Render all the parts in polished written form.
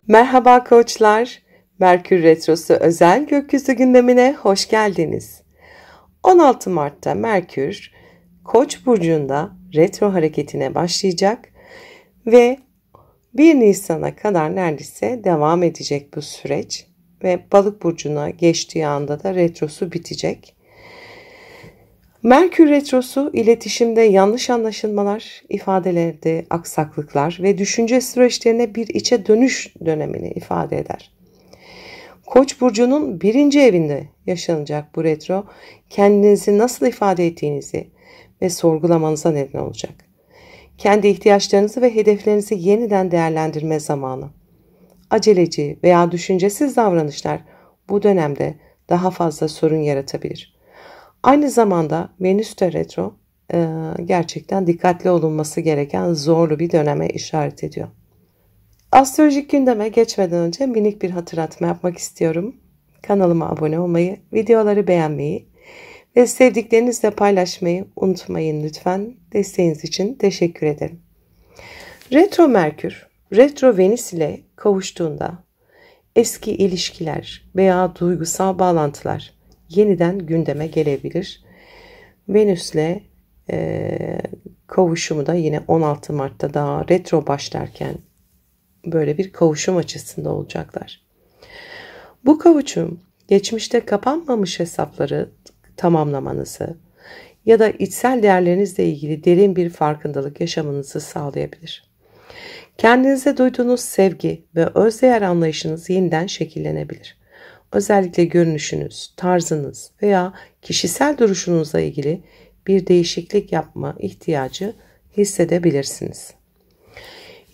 Merhaba koçlar, Merkür Retrosu özel gökyüzü gündemine hoş geldiniz. 16 Mart'ta Merkür, Koç burcunda retro hareketine başlayacak ve 1 Nisan'a kadar neredeyse devam edecek bu süreç ve Balık burcuna geçtiği anda da retrosu bitecek. Merkür retrosu iletişimde yanlış anlaşılmalar, ifadelerde aksaklıklar ve düşünce süreçlerine bir içe dönüş dönemini ifade eder. Koç burcunun 1. evinde yaşanacak bu retro, kendinizi nasıl ifade ettiğinizi ve sorgulamanıza neden olacak. Kendi ihtiyaçlarınızı ve hedeflerinizi yeniden değerlendirme zamanı. Aceleci veya düşüncesiz davranışlar bu dönemde daha fazla sorun yaratabilir. Aynı zamanda Venüs'te retro gerçekten dikkatli olunması gereken zorlu bir döneme işaret ediyor. Astrolojik gündeme geçmeden önce minik bir hatırlatma yapmak istiyorum. Kanalıma abone olmayı, videoları beğenmeyi ve sevdiklerinizle paylaşmayı unutmayın lütfen. Desteğiniz için teşekkür ederim. Retro Merkür, retro Venüs ile kavuştuğunda eski ilişkiler veya duygusal bağlantılar yeniden gündeme gelebilir. Venüs'le kavuşumu da yine 16 Mart'ta daha retro başlarken böyle bir kavuşum açısında olacaklar. Bu kavuşum geçmişte kapanmamış hesapları tamamlamanızı ya da içsel değerlerinizle ilgili derin bir farkındalık yaşamanızı sağlayabilir. Kendinize duyduğunuz sevgi ve özdeğer anlayışınız yeniden şekillenebilir. Özellikle görünüşünüz, tarzınız veya kişisel duruşunuzla ilgili bir değişiklik yapma ihtiyacı hissedebilirsiniz.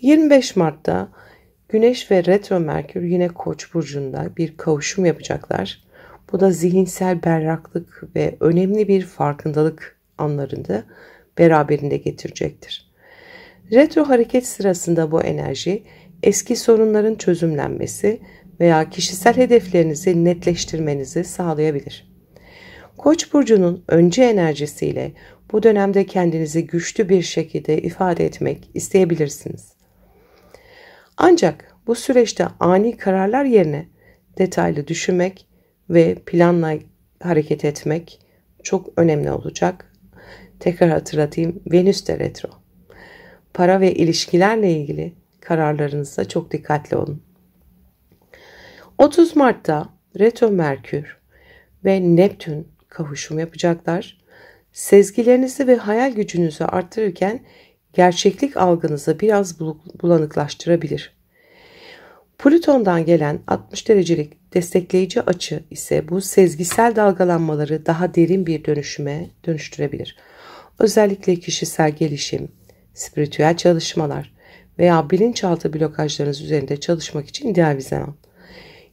25 Mart'ta Güneş ve retro Merkür yine Koç burcunda bir kavuşum yapacaklar. Bu da zihinsel berraklık ve önemli bir farkındalık anlarında beraberinde getirecektir. Retro hareket sırasında bu enerji eski sorunların çözümlenmesi veya kişisel hedeflerinizi netleştirmenizi sağlayabilir. Koç burcunun öncü enerjisiyle bu dönemde kendinizi güçlü bir şekilde ifade etmek isteyebilirsiniz. Ancak bu süreçte ani kararlar yerine detaylı düşünmek ve planla hareket etmek çok önemli olacak. Tekrar hatırlatayım, Venüs de retro. Para ve ilişkilerle ilgili kararlarınızda çok dikkatli olun. 30 Mart'ta retro Merkür ve Neptün kavuşum yapacaklar. Sezgilerinizi ve hayal gücünüzü arttırırken gerçeklik algınızı biraz bulanıklaştırabilir. Plüton'dan gelen 60 derecelik destekleyici açı ise bu sezgisel dalgalanmaları daha derin bir dönüşüme dönüştürebilir. Özellikle kişisel gelişim, spiritüel çalışmalar veya bilinçaltı blokajlarınız üzerinde çalışmak için ideal bir zaman.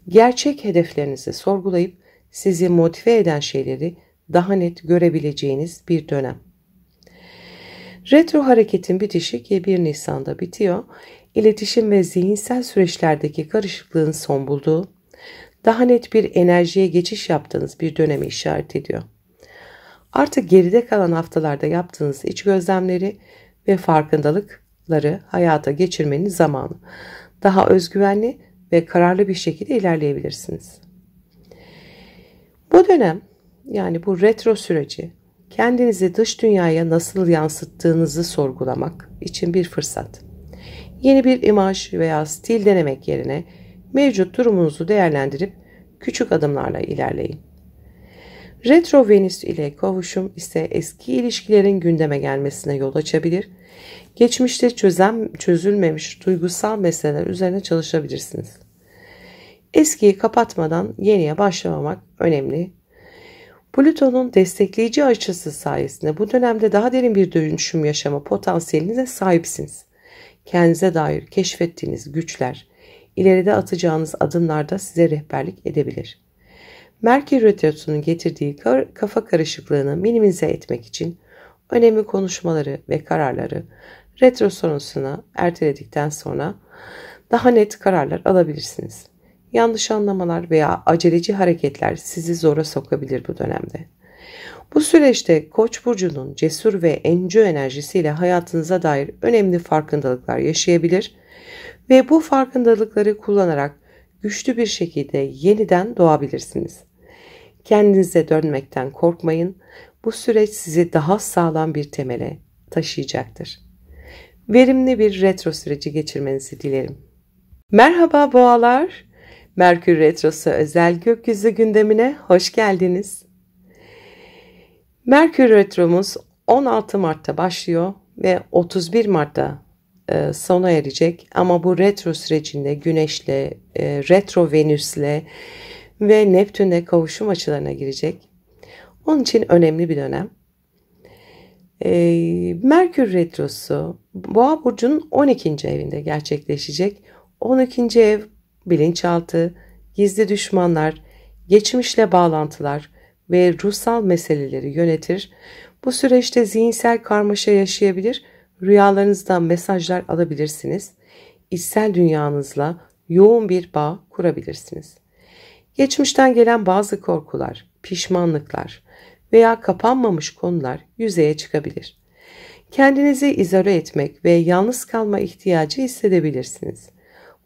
Gerçek hedeflerinizi sorgulayıp sizi motive eden şeyleri daha net görebileceğiniz bir dönem. Retro hareketin bitişi ki 1 Nisan'da bitiyor, iletişim ve zihinsel süreçlerdeki karışıklığın son bulduğu, daha net bir enerjiye geçiş yaptığınız bir dönemi işaret ediyor. Artık geride kalan haftalarda yaptığınız iç gözlemleri ve farkındalıkları hayata geçirmenin zamanı. Daha özgüvenli ve kararlı bir şekilde ilerleyebilirsiniz. Bu dönem, yani bu retro süreci, kendinizi dış dünyaya nasıl yansıttığınızı sorgulamak için bir fırsat. Yeni bir imaj veya stil denemek yerine mevcut durumunuzu değerlendirip küçük adımlarla ilerleyin. Retro Venüs ile kavuşum ise eski ilişkilerin gündeme gelmesine yol açabilir. Geçmişte çözülmemiş duygusal meseleler üzerine çalışabilirsiniz. Eskiyi kapatmadan yeniye başlamamak önemli. Plüton'un destekleyici açısı sayesinde bu dönemde daha derin bir dönüşüm yaşama potansiyelinize sahipsiniz. Kendinize dair keşfettiğiniz güçler, ileride atacağınız adımlarda size rehberlik edebilir. Merkür Retrosu'nun getirdiği kafa karışıklığını minimize etmek için önemli konuşmaları ve kararları retro sonrasına erteledikten sonra daha net kararlar alabilirsiniz. Yanlış anlamalar veya aceleci hareketler sizi zora sokabilir bu dönemde. Bu süreçte Koç burcunun cesur ve encü enerjisiyle hayatınıza dair önemli farkındalıklar yaşayabilir ve bu farkındalıkları kullanarak güçlü bir şekilde yeniden doğabilirsiniz. Kendinize dönmekten korkmayın. Bu süreç sizi daha sağlam bir temele taşıyacaktır. Verimli bir retro süreci geçirmenizi dilerim. Merhaba boğalar. Merkür Retrosu özel gökyüzü gündemine hoş geldiniz. Merkür Retromuz 16 Mart'ta başlıyor ve 31 Mart'ta sona erecek. Ama bu retro sürecinde Güneş'le, retro Venüs'le ve Neptün'le kavuşum açılarına girecek. Onun için önemli bir dönem. Merkür Retrosu Boğa Burcu'nun 12. evinde gerçekleşecek. 12. ev bilinçaltı, gizli düşmanlar, geçmişle bağlantılar ve ruhsal meseleleri yönetir. Bu süreçte zihinsel karmaşa yaşayabilir, rüyalarınızdan mesajlar alabilirsiniz. İçsel dünyanızla yoğun bir bağ kurabilirsiniz. Geçmişten gelen bazı korkular, pişmanlıklar veya kapanmamış konular yüzeye çıkabilir. Kendinizi izole etmek ve yalnız kalma ihtiyacı hissedebilirsiniz.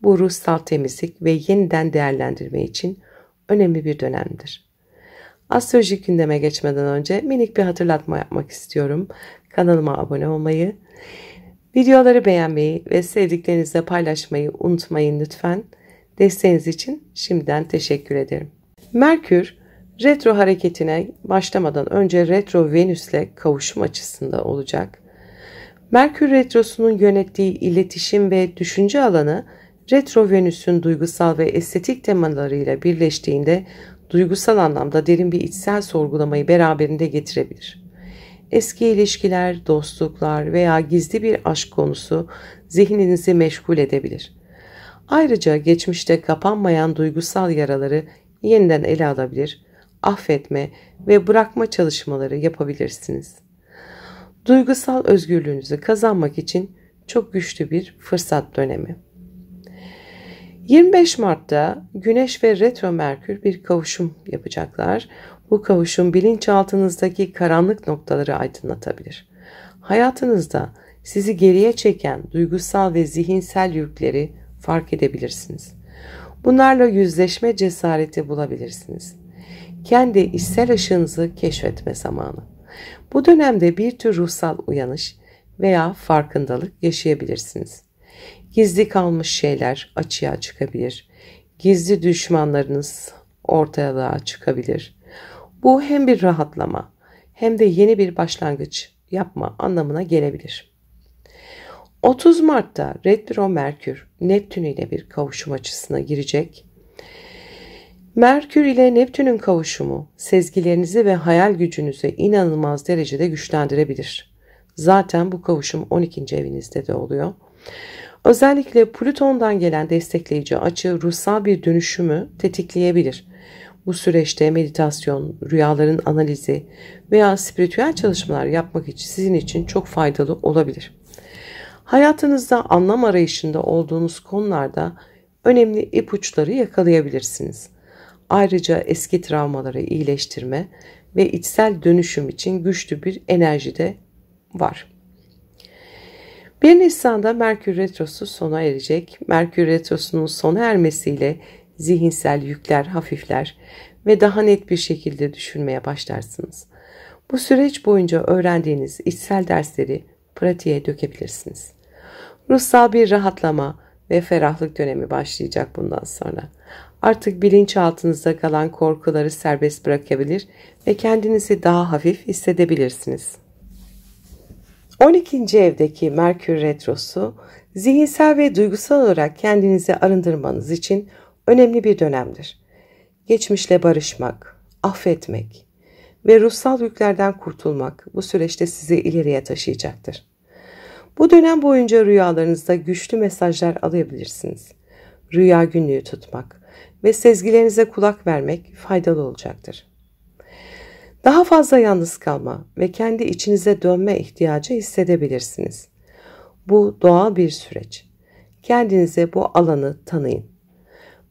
Bu ruhsal temizlik ve yeniden değerlendirme için önemli bir dönemdir. Astrolojik gündeme geçmeden önce minik bir hatırlatma yapmak istiyorum. Kanalıma abone olmayı, videoları beğenmeyi ve sevdiklerinizle paylaşmayı unutmayın lütfen. Desteğiniz için şimdiden teşekkür ederim. Merkür, retro hareketine başlamadan önce retro Venüs'le kavuşum açısında olacak. Merkür retrosunun yönettiği iletişim ve düşünce alanı retro Venüs'ün duygusal ve estetik temalarıyla birleştiğinde duygusal anlamda derin bir içsel sorgulamayı beraberinde getirebilir. Eski ilişkiler, dostluklar veya gizli bir aşk konusu zihninizi meşgul edebilir. Ayrıca geçmişte kapanmayan duygusal yaraları yeniden ele alabilir, affetme ve bırakma çalışmaları yapabilirsiniz. Duygusal özgürlüğünüzü kazanmak için çok güçlü bir fırsat dönemi. 25 Mart'ta Güneş ve Retro Merkür bir kavuşum yapacaklar. Bu kavuşum bilinçaltınızdaki karanlık noktaları aydınlatabilir. Hayatınızda sizi geriye çeken duygusal ve zihinsel yükleri fark edebilirsiniz. Bunlarla yüzleşme cesareti bulabilirsiniz. Kendi içsel ışığınızı keşfetme zamanı. Bu dönemde bir tür ruhsal uyanış veya farkındalık yaşayabilirsiniz. Gizli kalmış şeyler açığa çıkabilir. Gizli düşmanlarınız ortaya çıkabilir. Bu hem bir rahatlama hem de yeni bir başlangıç yapma anlamına gelebilir. 30 Mart'ta Retro Merkür Neptün ile bir kavuşum açısına girecek. Merkür ile Neptün'ün kavuşumu sezgilerinizi ve hayal gücünüzü inanılmaz derecede güçlendirebilir. Zaten bu kavuşum 12. evinizde de oluyor. Özellikle Plüton'dan gelen destekleyici açı ruhsal bir dönüşümü tetikleyebilir. Bu süreçte meditasyon, rüyaların analizi veya spiritüel çalışmalar yapmak için sizin için çok faydalı olabilir. Hayatınızda anlam arayışında olduğunuz konularda önemli ipuçları yakalayabilirsiniz. Ayrıca eski travmaları iyileştirme ve içsel dönüşüm için güçlü bir enerji de var. 1 Nisan'da Merkür Retrosu sona erecek. Merkür Retrosu'nun sona ermesiyle zihinsel yükler hafifler ve daha net bir şekilde düşünmeye başlarsınız. Bu süreç boyunca öğrendiğiniz içsel dersleri pratiğe dökebilirsiniz. Ruhsal bir rahatlama ve ferahlık dönemi başlayacak bundan sonra. Artık bilinçaltınızda kalan korkuları serbest bırakabilir ve kendinizi daha hafif hissedebilirsiniz. 12. evdeki Merkür Retrosu, zihinsel ve duygusal olarak kendinizi arındırmanız için önemli bir dönemdir. Geçmişle barışmak, affetmek ve ruhsal yüklerden kurtulmak bu süreçte sizi ileriye taşıyacaktır. Bu dönem boyunca rüyalarınızda güçlü mesajlar alabilirsiniz. Rüya günlüğü tutmak ve sezgilerinize kulak vermek faydalı olacaktır. Daha fazla yalnız kalma ve kendi içinize dönme ihtiyacı hissedebilirsiniz. Bu doğal bir süreç. Kendinize bu alanı tanıyın.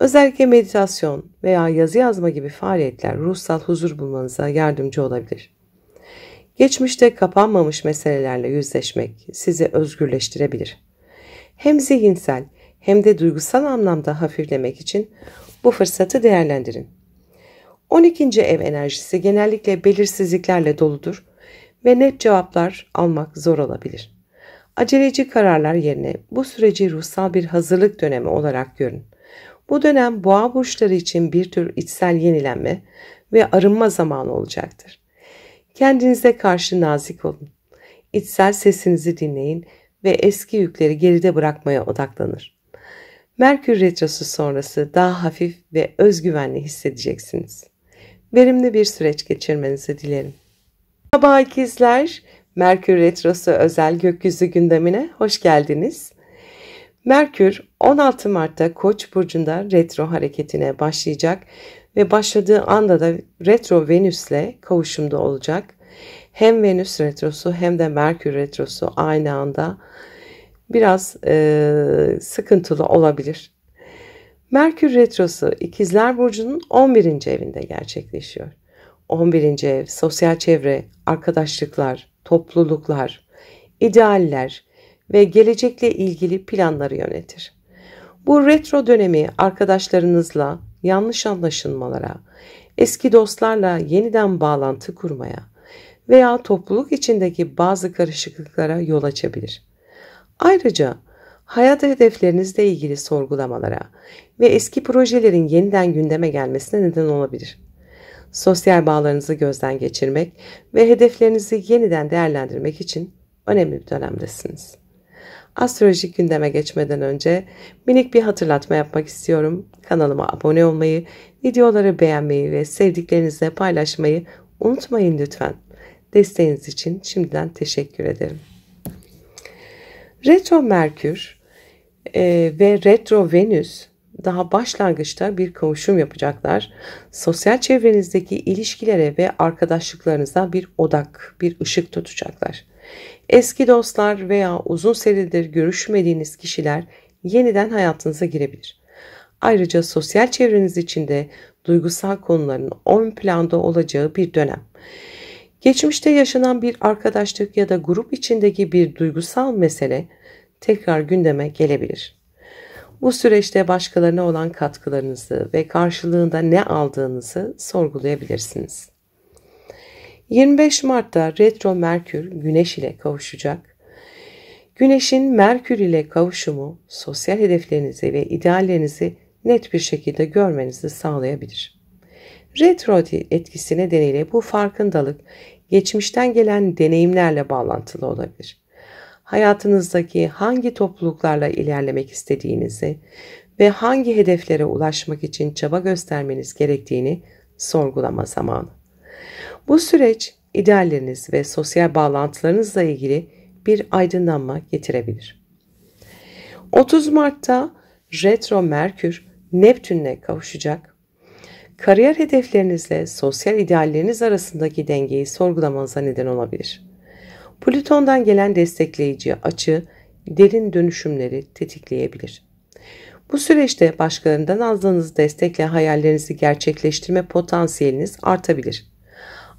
Özellikle meditasyon veya yazı yazma gibi faaliyetler ruhsal huzur bulmanıza yardımcı olabilir. Geçmişte kapanmamış meselelerle yüzleşmek sizi özgürleştirebilir. Hem zihinsel hem de duygusal anlamda hafiflemek için bu fırsatı değerlendirin. 12. ev enerjisi genellikle belirsizliklerle doludur ve net cevaplar almak zor olabilir. Aceleci kararlar yerine bu süreci ruhsal bir hazırlık dönemi olarak görün. Bu dönem boğa burçları için bir tür içsel yenilenme ve arınma zamanı olacaktır. Kendinize karşı nazik olun. İçsel sesinizi dinleyin ve eski yükleri geride bırakmaya odaklanır. Merkür Retrosu sonrası daha hafif ve özgüvenli hissedeceksiniz. Verimli bir süreç geçirmenizi dilerim. Merhaba ikizler, Merkür Retrosu özel gökyüzü gündemine hoş geldiniz. Merkür 16 Mart'ta Koç burcunda retro hareketine başlayacak ve başladığı anda da retro Venüs'le kavuşumda olacak. Hem Venüs retrosu hem de Merkür retrosu aynı anda biraz sıkıntılı olabilir. Merkür retrosu İkizler Burcu'nun 11. evinde gerçekleşiyor. 11. ev sosyal çevre, arkadaşlıklar, topluluklar, idealler ve gelecekle ilgili planları yönetir. Bu retro dönemi arkadaşlarınızla yanlış anlaşılmalara, eski dostlarla yeniden bağlantı kurmaya veya topluluk içindeki bazı karışıklıklara yol açabilir. Ayrıca hayat hedeflerinizle ilgili sorgulamalara ve eski projelerin yeniden gündeme gelmesine neden olabilir. Sosyal bağlarınızı gözden geçirmek ve hedeflerinizi yeniden değerlendirmek için önemli bir dönemdesiniz. Astrolojik gündeme geçmeden önce minik bir hatırlatma yapmak istiyorum. Kanalıma abone olmayı, videoları beğenmeyi ve sevdiklerinizle paylaşmayı unutmayın lütfen. Desteğiniz için şimdiden teşekkür ederim. Retro Merkür ve Retro Venüs daha başlangıçta bir kavuşum yapacaklar. Sosyal çevrenizdeki ilişkilere ve arkadaşlıklarınıza bir odak, bir ışık tutacaklar. Eski dostlar veya uzun süredir görüşmediğiniz kişiler yeniden hayatınıza girebilir. Ayrıca sosyal çevreniz içinde duygusal konuların ön planda olacağı bir dönem. Geçmişte yaşanan bir arkadaşlık ya da grup içindeki bir duygusal mesele tekrar gündeme gelebilir. Bu süreçte başkalarına olan katkılarınızı ve karşılığında ne aldığınızı sorgulayabilirsiniz. 25 Mart'ta Retro Merkür Güneş ile kavuşacak. Güneşin Merkür ile kavuşumu sosyal hedeflerinizi ve ideallerinizi net bir şekilde görmenizi sağlayabilir. Retro etkisi nedeniyle bu farkındalık geçmişten gelen deneyimlerle bağlantılı olabilir. Hayatınızdaki hangi topluluklarla ilerlemek istediğinizi ve hangi hedeflere ulaşmak için çaba göstermeniz gerektiğini sorgulama zamanı. Bu süreç idealleriniz ve sosyal bağlantılarınızla ilgili bir aydınlanma getirebilir. 30 Mart'ta Retro Merkür Neptün'le kavuşacak. Kariyer hedeflerinizle sosyal idealleriniz arasındaki dengeyi sorgulamanıza neden olabilir. Plüton'dan gelen destekleyici açı derin dönüşümleri tetikleyebilir. Bu süreçte başkalarından aldığınız destekle hayallerinizi gerçekleştirme potansiyeliniz artabilir.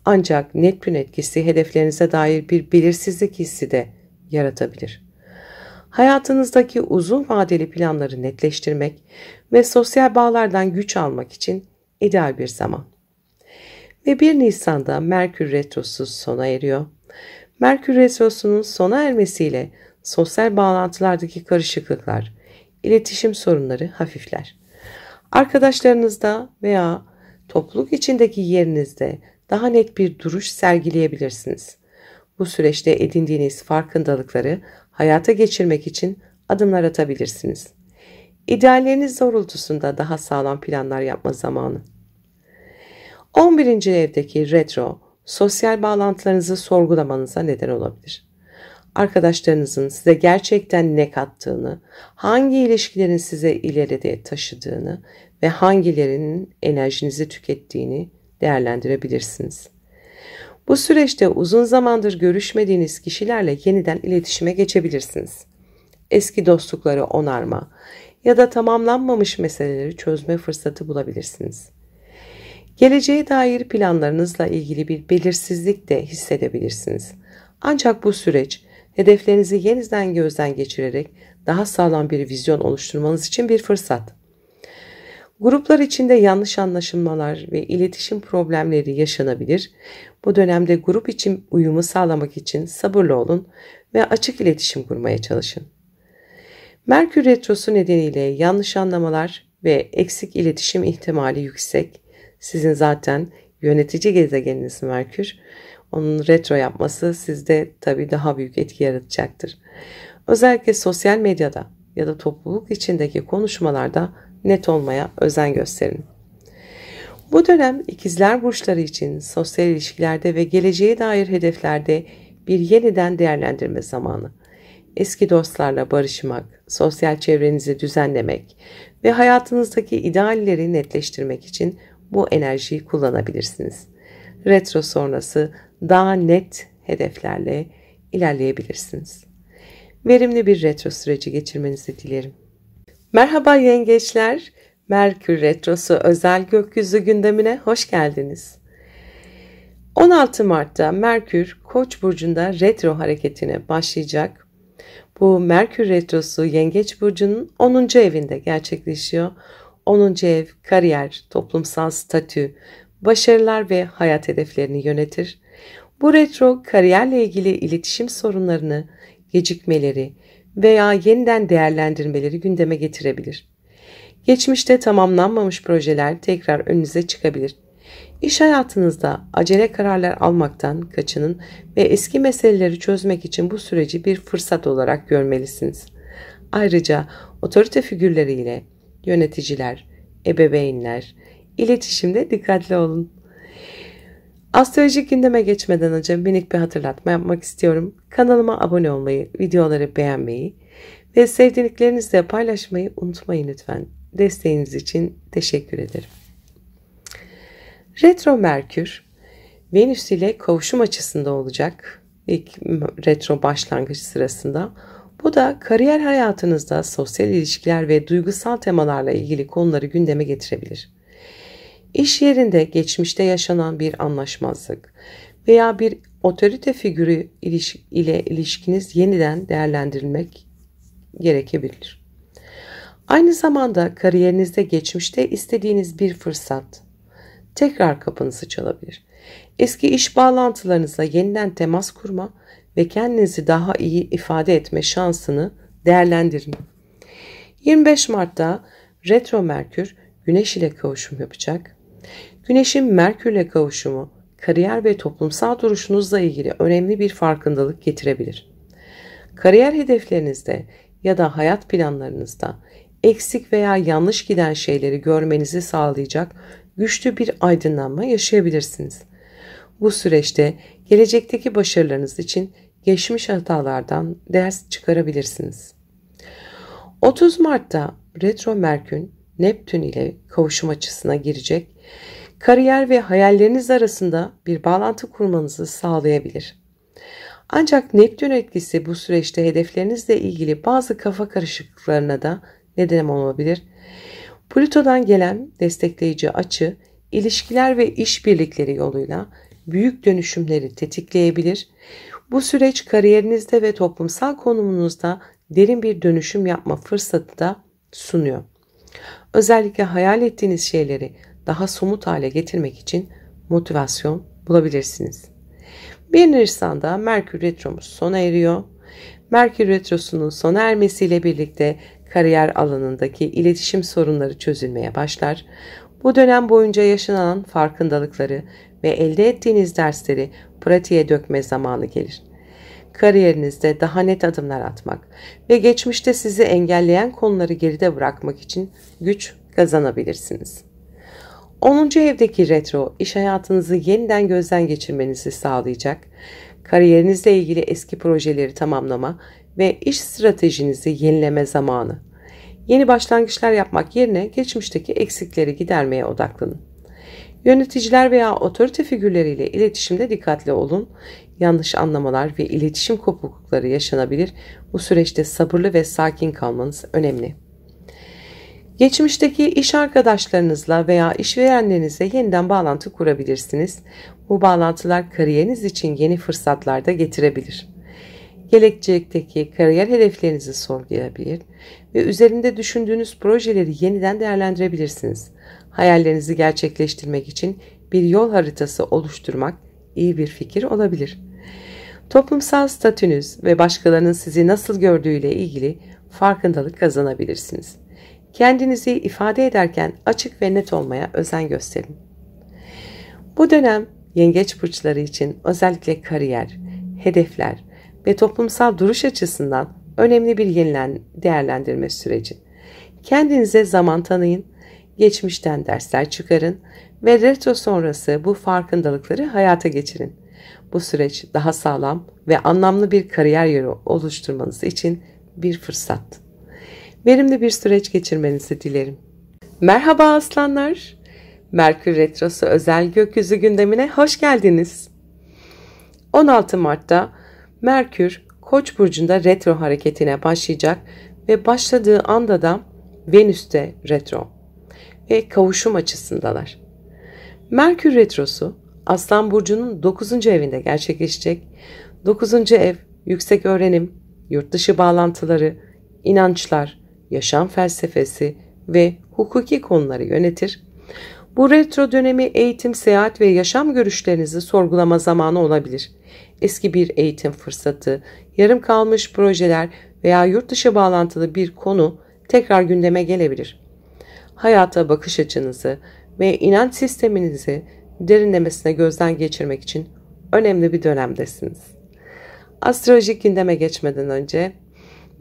Ancak Neptün etkisi hedeflerinize dair bir belirsizlik hissi de yaratabilir. Hayatınızdaki uzun vadeli planları netleştirmek ve sosyal bağlardan güç almak için ideal bir zaman. Ve 1 Nisan'da Merkür Retrosu sona eriyor. Merkür Retrosu'nun sona ermesiyle sosyal bağlantılardaki karışıklıklar, iletişim sorunları hafifler. Arkadaşlarınızda veya topluluk içindeki yerinizde daha net bir duruş sergileyebilirsiniz. Bu süreçte edindiğiniz farkındalıkları hayata geçirmek için adımlar atabilirsiniz. İdealleriniz doğrultusunda daha sağlam planlar yapma zamanı. 11. evdeki retro, sosyal bağlantılarınızı sorgulamanıza neden olabilir. Arkadaşlarınızın size gerçekten ne kattığını, hangi ilişkilerin size ileriye taşıdığını ve hangilerinin enerjinizi tükettiğini değerlendirebilirsiniz. Bu süreçte uzun zamandır görüşmediğiniz kişilerle yeniden iletişime geçebilirsiniz. Eski dostlukları onarma ya da tamamlanmamış meseleleri çözme fırsatı bulabilirsiniz. Geleceğe dair planlarınızla ilgili bir belirsizlik de hissedebilirsiniz. Ancak bu süreç hedeflerinizi yeniden gözden geçirerek daha sağlam bir vizyon oluşturmanız için bir fırsat. Gruplar içinde yanlış anlaşılmalar ve iletişim problemleri yaşanabilir. Bu dönemde grup için uyumu sağlamak için sabırlı olun ve açık iletişim kurmaya çalışın. Merkür Retrosu nedeniyle yanlış anlamalar ve eksik iletişim ihtimali yüksek. Sizin zaten yönetici gezegeniniz Merkür. Onun retro yapması sizde tabii daha büyük etki yaratacaktır. Özellikle sosyal medyada ya da topluluk içindeki konuşmalarda net olmaya özen gösterin. Bu dönem ikizler burçları için sosyal ilişkilerde ve geleceğe dair hedeflerde bir yeniden değerlendirme zamanı. Eski dostlarla barışmak, sosyal çevrenizi düzenlemek ve hayatınızdaki idealleri netleştirmek için bu enerjiyi kullanabilirsiniz. Retro sonrası daha net hedeflerle ilerleyebilirsiniz. Verimli bir retro süreci geçirmenizi dilerim. Merhaba yengeçler, Merkür Retrosu özel gökyüzü gündemine hoş geldiniz. 16 Mart'ta Merkür Koç burcunda retro hareketine başlayacak. Bu Merkür Retrosu Yengeç burcunun 10. evinde gerçekleşiyor. 10. ev kariyer, toplumsal statü, başarılar ve hayat hedeflerini yönetir. Bu retro kariyerle ilgili iletişim sorunlarını, gecikmeleri veya yeniden değerlendirmeleri gündeme getirebilir. Geçmişte tamamlanmamış projeler tekrar önünüze çıkabilir. İş hayatınızda acele kararlar almaktan kaçının ve eski meseleleri çözmek için bu süreci bir fırsat olarak görmelisiniz. Ayrıca otorite figürleriyle yöneticiler, ebeveynler, iletişimde dikkatli olun. Astrolojik gündeme geçmeden önce minik bir hatırlatma yapmak istiyorum. Kanalıma abone olmayı, videoları beğenmeyi ve sevdiklerinizle paylaşmayı unutmayın lütfen. Desteğiniz için teşekkür ederim. Retro Merkür, Venüs ile kavuşum açısında olacak ilk retro başlangıç sırasında. Bu da kariyer hayatınızda sosyal ilişkiler ve duygusal temalarla ilgili konuları gündeme getirebilir. İş yerinde geçmişte yaşanan bir anlaşmazlık veya bir otorite figürü ile ilişkiniz yeniden değerlendirilmek gerekebilir. Aynı zamanda kariyerinizde geçmişte istediğiniz bir fırsat tekrar kapınızı çalabilir. Eski iş bağlantılarınızla yeniden temas kurma ve kendinizi daha iyi ifade etme şansını değerlendirin. 25 Mart'ta Retro Merkür Güneş ile kavuşum yapacak. Güneşin Merkür ile kavuşumu kariyer ve toplumsal duruşunuzla ilgili önemli bir farkındalık getirebilir. Kariyer hedeflerinizde ya da hayat planlarınızda eksik veya yanlış giden şeyleri görmenizi sağlayacak güçlü bir aydınlanma yaşayabilirsiniz. Bu süreçte gelecekteki başarılarınız için geçmiş hatalardan ders çıkarabilirsiniz. 30 Mart'ta Retro Merkür Neptün ile kavuşum açısına girecek. Kariyer ve hayalleriniz arasında bir bağlantı kurmanızı sağlayabilir. Ancak Neptün etkisi bu süreçte hedeflerinizle ilgili bazı kafa karışıklıklarına da neden olabilir. Plüto'dan gelen destekleyici açı, ilişkiler ve işbirlikleri yoluyla büyük dönüşümleri tetikleyebilir. Bu süreç kariyerinizde ve toplumsal konumunuzda derin bir dönüşüm yapma fırsatı da sunuyor. Özellikle hayal ettiğiniz şeyleri daha somut hale getirmek için motivasyon bulabilirsiniz. 1 Nisan'da Merkür Retromuz sona eriyor. Merkür Retrosu'nun sona ermesiyle birlikte kariyer alanındaki iletişim sorunları çözülmeye başlar. Bu dönem boyunca yaşanan farkındalıkları ve elde ettiğiniz dersleri pratiğe dökme zamanı gelir. Kariyerinizde daha net adımlar atmak ve geçmişte sizi engelleyen konuları geride bırakmak için güç kazanabilirsiniz. 10. evdeki retro iş hayatınızı yeniden gözden geçirmenizi sağlayacak. Kariyerinizle ilgili eski projeleri tamamlama ve iş stratejinizi yenileme zamanı. Yeni başlangıçlar yapmak yerine geçmişteki eksikleri gidermeye odaklanın. Yöneticiler veya otorite figürleriyle iletişimde dikkatli olun. Yanlış anlamalar ve iletişim kopuklukları yaşanabilir. Bu süreçte sabırlı ve sakin kalmanız önemli. Geçmişteki iş arkadaşlarınızla veya işverenlerinizle yeniden bağlantı kurabilirsiniz. Bu bağlantılar kariyeriniz için yeni fırsatlar da getirebilir. gelecekteki kariyer hedeflerinizi sorgulayabilir ve üzerinde düşündüğünüz projeleri yeniden değerlendirebilirsiniz. Hayallerinizi gerçekleştirmek için bir yol haritası oluşturmak iyi bir fikir olabilir. Toplumsal statünüz ve başkalarının sizi nasıl gördüğüyle ilgili farkındalık kazanabilirsiniz. Kendinizi ifade ederken açık ve net olmaya özen gösterin. Bu dönem yengeç burçları için özellikle kariyer, hedefler ve toplumsal duruş açısından önemli bir değerlendirme süreci. Kendinize zaman tanıyın, geçmişten dersler çıkarın ve retro sonrası bu farkındalıkları hayata geçirin. Bu süreç daha sağlam ve anlamlı bir kariyer yolu oluşturmanız için bir fırsat. Verimli bir süreç geçirmenizi dilerim. Merhaba aslanlar. Merkür Retrosu özel gökyüzü gündemine hoş geldiniz. 16 Mart'ta Merkür Koç burcunda retro hareketine başlayacak ve başladığı anda da Venüs'te retro ve kavuşum açısındalar. Merkür retrosu Aslan burcunun 9. evinde gerçekleşecek. 9. ev yüksek öğrenim, yurt dışı bağlantıları, inançlar, yaşam felsefesi ve hukuki konuları yönetir. Bu retro dönemi eğitim, seyahat ve yaşam görüşlerinizi sorgulama zamanı olabilir. Eski bir eğitim fırsatı, yarım kalmış projeler veya yurt dışı bağlantılı bir konu tekrar gündeme gelebilir. Hayata bakış açınızı ve inanç sisteminizi derinlemesine gözden geçirmek için önemli bir dönemdesiniz. Astrolojik gündeme geçmeden önce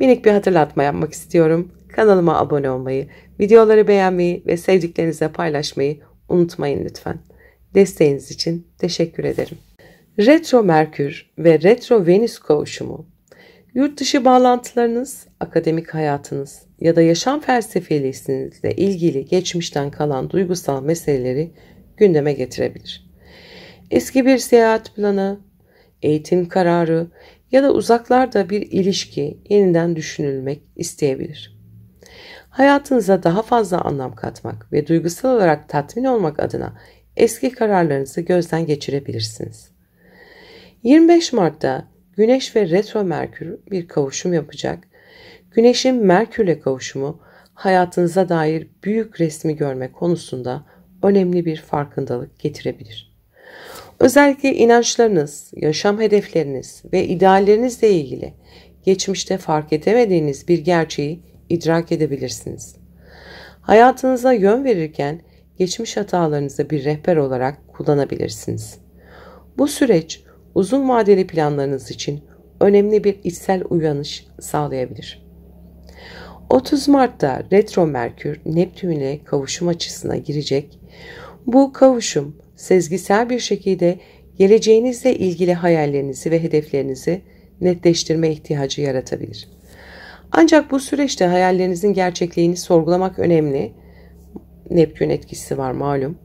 minik bir hatırlatma yapmak istiyorum. Kanalıma abone olmayı, videoları beğenmeyi ve sevdiklerinize paylaşmayı unutmayın lütfen. Desteğiniz için teşekkür ederim. Retro Merkür ve Retro Venüs kavuşumu, yurt dışı bağlantılarınız, akademik hayatınız ya da yaşam felsefelerinizle ilgili geçmişten kalan duygusal meseleleri gündeme getirebilir. Eski bir seyahat planı, eğitim kararı ya da uzaklarda bir ilişki yeniden düşünülmek isteyebilir. Hayatınıza daha fazla anlam katmak ve duygusal olarak tatmin olmak adına eski kararlarınızı gözden geçirebilirsiniz. 25 Mart'ta Güneş ve Retro Merkür bir kavuşum yapacak. Güneş'in Merkür'le kavuşumu hayatınıza dair büyük resmi görme konusunda önemli bir farkındalık getirebilir. Özellikle inançlarınız, yaşam hedefleriniz ve ideallerinizle ilgili geçmişte fark edemediğiniz bir gerçeği idrak edebilirsiniz. Hayatınıza yön verirken geçmiş hatalarınızı bir rehber olarak kullanabilirsiniz. Bu süreç uzun vadeli planlarınız için önemli bir içsel uyanış sağlayabilir. 30 Mart'ta Retro Merkür Neptün ile kavuşum açısına girecek. Bu kavuşum sezgisel bir şekilde geleceğinizle ilgili hayallerinizi ve hedeflerinizi netleştirme ihtiyacı yaratabilir. Ancak bu süreçte hayallerinizin gerçekliğini sorgulamak önemli. Neptün etkisi var malum.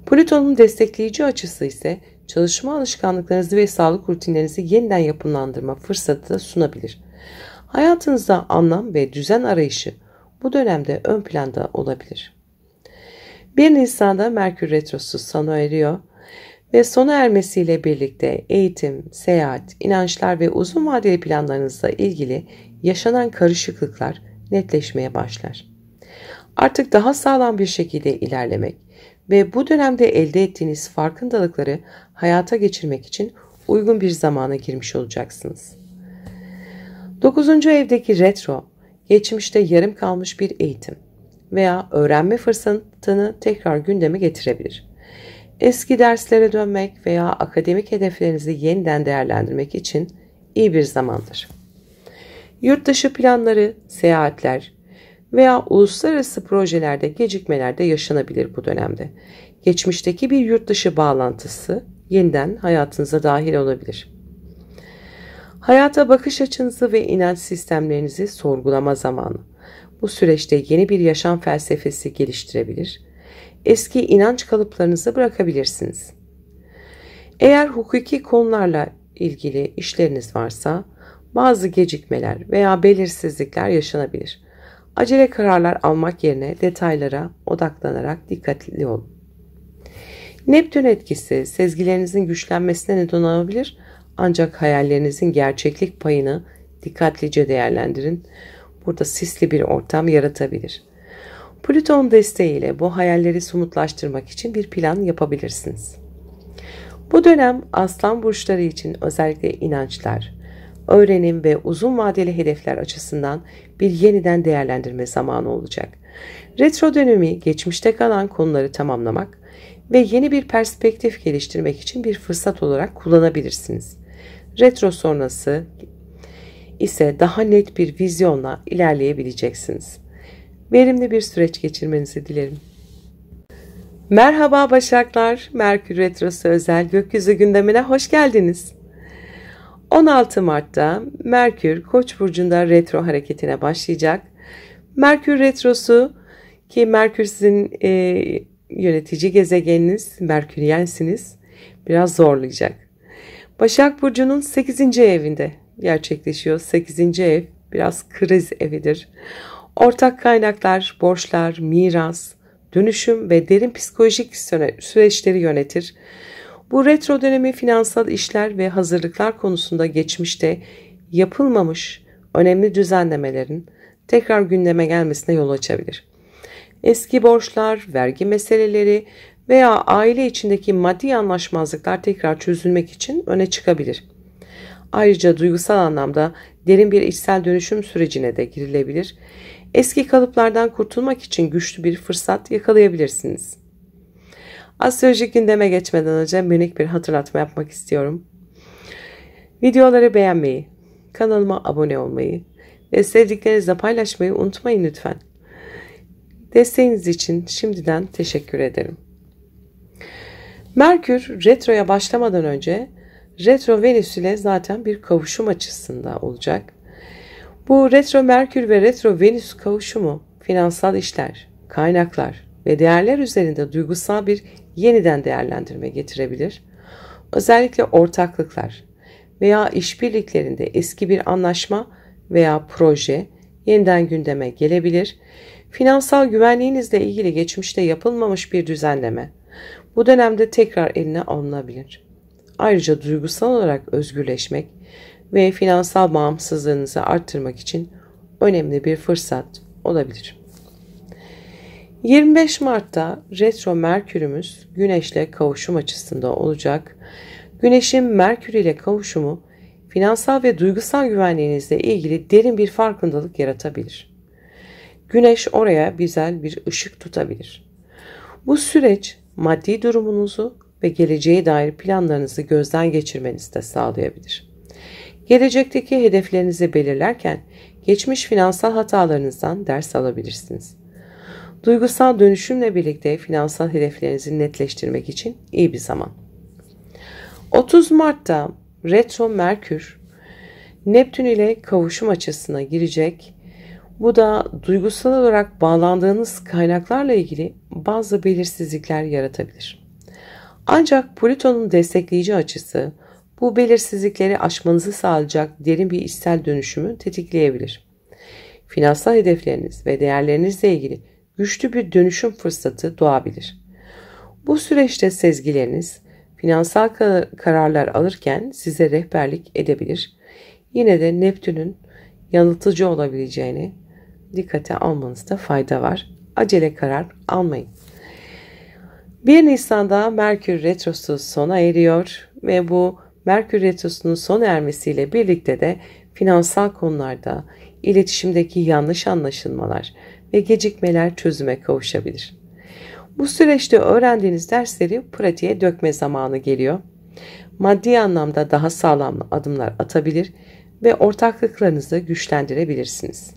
Plüton'un destekleyici açısı ise çalışma alışkanlıklarınızı ve sağlık rutinlerinizi yeniden yapılandırma fırsatı da sunabilir. Hayatınızda anlam ve düzen arayışı bu dönemde ön planda olabilir. 1 Nisan'da Merkür Retrosu sona eriyor ve sona ermesiyle birlikte eğitim, seyahat, inançlar ve uzun vadeli planlarınızla ilgili yaşanan karışıklıklar netleşmeye başlar. Artık daha sağlam bir şekilde ilerlemek ve bu dönemde elde ettiğiniz farkındalıkları hayata geçirmek için uygun bir zamana girmiş olacaksınız. 9. evdeki retro, geçmişte yarım kalmış bir eğitim veya öğrenme fırsatını tekrar gündeme getirebilir. Eski derslere dönmek veya akademik hedeflerinizi yeniden değerlendirmek için iyi bir zamandır. Yurt dışı planları, seyahatler veya uluslararası projelerde gecikmeler de yaşanabilir bu dönemde. Geçmişteki bir yurt dışı bağlantısı yeniden hayatınıza dahil olabilir. Hayata bakış açınızı ve inanç sistemlerinizi sorgulama zamanı. Bu süreçte yeni bir yaşam felsefesi geliştirebilir, eski inanç kalıplarınızı bırakabilirsiniz. Eğer hukuki konularla ilgili işleriniz varsa bazı gecikmeler veya belirsizlikler yaşanabilir. Acele kararlar almak yerine detaylara odaklanarak dikkatli olun. Neptün etkisi sezgilerinizin güçlenmesine neden olabilir Ancak hayallerinizin gerçeklik payını dikkatlice değerlendirin. Burada sisli bir ortam yaratabilir. Plüton desteğiyle bu hayalleri somutlaştırmak için bir plan yapabilirsiniz. Bu dönem Aslan burçları için özellikle inançlar, öğrenim ve uzun vadeli hedefler açısından bir yeniden değerlendirme zamanı olacak. Retro dönemi geçmişte kalan konuları tamamlamak ve yeni bir perspektif geliştirmek için bir fırsat olarak kullanabilirsiniz. Retro sonrası ise daha net bir vizyonla ilerleyebileceksiniz. Verimli bir süreç geçirmenizi dilerim. Merhaba Başaklar, Merkür Retrosu özel gökyüzü gündemine hoş geldiniz. 16 Mart'ta Merkür Koç burcunda retro hareketine başlayacak. Merkür Retrosu ki Merkür sizin yönetici gezegeniniz, Merküryensiniz, biraz zorlayacak. Başak burcunun 8. evinde gerçekleşiyor. 8. ev biraz kriz evidir. Ortak kaynaklar, borçlar, miras, dönüşüm ve derin psikolojik süreçleri yönetir. Bu retro dönemi finansal işler ve hazırlıklar konusunda geçmişte yapılmamış önemli düzenlemelerin tekrar gündeme gelmesine yol açabilir. Eski borçlar, vergi meseleleri veya aile içindeki maddi anlaşmazlıklar tekrar çözülmek için öne çıkabilir. Ayrıca duygusal anlamda derin bir içsel dönüşüm sürecine de girilebilir. Eski kalıplardan kurtulmak için güçlü bir fırsat yakalayabilirsiniz. Astrolojik gündeme geçmeden önce minik bir hatırlatma yapmak istiyorum. Videoları beğenmeyi, kanalıma abone olmayı ve sevdiklerinizle paylaşmayı unutmayın lütfen. Desteğiniz için şimdiden teşekkür ederim. Merkür retroya başlamadan önce retro Venüs ile zaten bir kavuşum açısında olacak. Bu retro Merkür ve retro Venüs kavuşumu finansal işler, kaynaklar ve değerler üzerinde duygusal bir yeniden değerlendirme getirebilir. Özellikle ortaklıklar veya işbirliklerinde eski bir anlaşma veya proje yeniden gündeme gelebilir. Finansal güvenliğinizle ilgili geçmişte yapılmamış bir düzenleme bu dönemde tekrar eline alınabilir. Ayrıca duygusal olarak özgürleşmek ve finansal bağımsızlığınızı arttırmak için önemli bir fırsat olabilir. 25 Mart'ta retro Merkürümüz Güneş'le kavuşum açısında olacak. Güneş'in Merkür ile kavuşumu finansal ve duygusal güvenliğinizle ilgili derin bir farkındalık yaratabilir. Güneş oraya güzel bir ışık tutabilir. Bu süreç maddi durumunuzu ve geleceğe dair planlarınızı gözden geçirmenizi de sağlayabilir. Gelecekteki hedeflerinizi belirlerken geçmiş finansal hatalarınızdan ders alabilirsiniz. Duygusal dönüşümle birlikte finansal hedeflerinizi netleştirmek için iyi bir zaman. 30 Mart'ta retro Merkür Neptün ile kavuşum açısına girecek. Bu da duygusal olarak bağlandığınız kaynaklarla ilgili bazı belirsizlikler yaratabilir. Ancak Plüton'un destekleyici açısı bu belirsizlikleri aşmanızı sağlayacak derin bir içsel dönüşümü tetikleyebilir. Finansal hedefleriniz ve değerlerinizle ilgili güçlü bir dönüşüm fırsatı doğabilir. Bu süreçte sezgileriniz finansal kararlar alırken size rehberlik edebilir. Yine de Neptün'ün yanıltıcı olabileceğini dikkate almanızda fayda var. Acele karar almayın. 1 Nisan'da Merkür Retrosu sona eriyor ve bu Merkür Retrosu'nun sona ermesiyle birlikte de finansal konularda iletişimdeki yanlış anlaşılmalar ve gecikmeler çözüme kavuşabilir. Bu süreçte öğrendiğiniz dersleri pratiğe dökme zamanı geliyor. Maddi anlamda daha sağlam adımlar atabilir ve ortaklıklarınızı güçlendirebilirsiniz.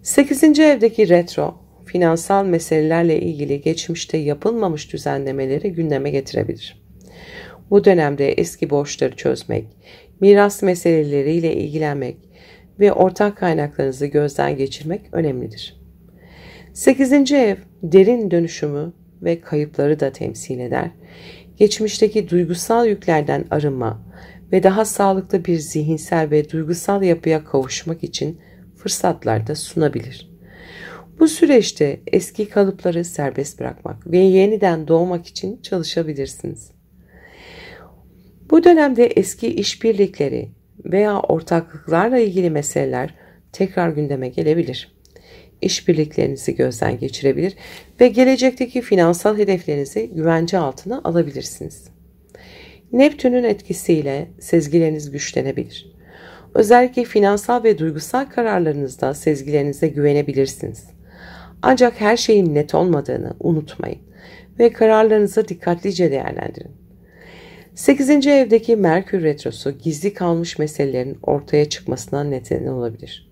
8. evdeki retro, finansal meselelerle ilgili geçmişte yapılmamış düzenlemeleri gündeme getirebilir. Bu dönemde eski borçları çözmek, miras meseleleriyle ilgilenmek ve ortak kaynaklarınızı gözden geçirmek önemlidir. 8. ev derin dönüşümü ve kayıpları da temsil eder. Geçmişteki duygusal yüklerden arınma ve daha sağlıklı bir zihinsel ve duygusal yapıya kavuşmak için fırsatlar da sunabilir. Bu süreçte eski kalıpları serbest bırakmak ve yeniden doğmak için çalışabilirsiniz. Bu dönemde eski işbirlikleri veya ortaklıklarla ilgili meseleler tekrar gündeme gelebilir. İşbirliklerinizi gözden geçirebilir ve gelecekteki finansal hedeflerinizi güvence altına alabilirsiniz. Neptün'ün etkisiyle sezgileriniz güçlenebilir. Özellikle finansal ve duygusal kararlarınızda sezgilerinize güvenebilirsiniz. Ancak her şeyin net olmadığını unutmayın ve kararlarınızı dikkatlice değerlendirin. 8. evdeki Merkür Retrosu gizli kalmış meselelerin ortaya çıkmasına neden olabilir.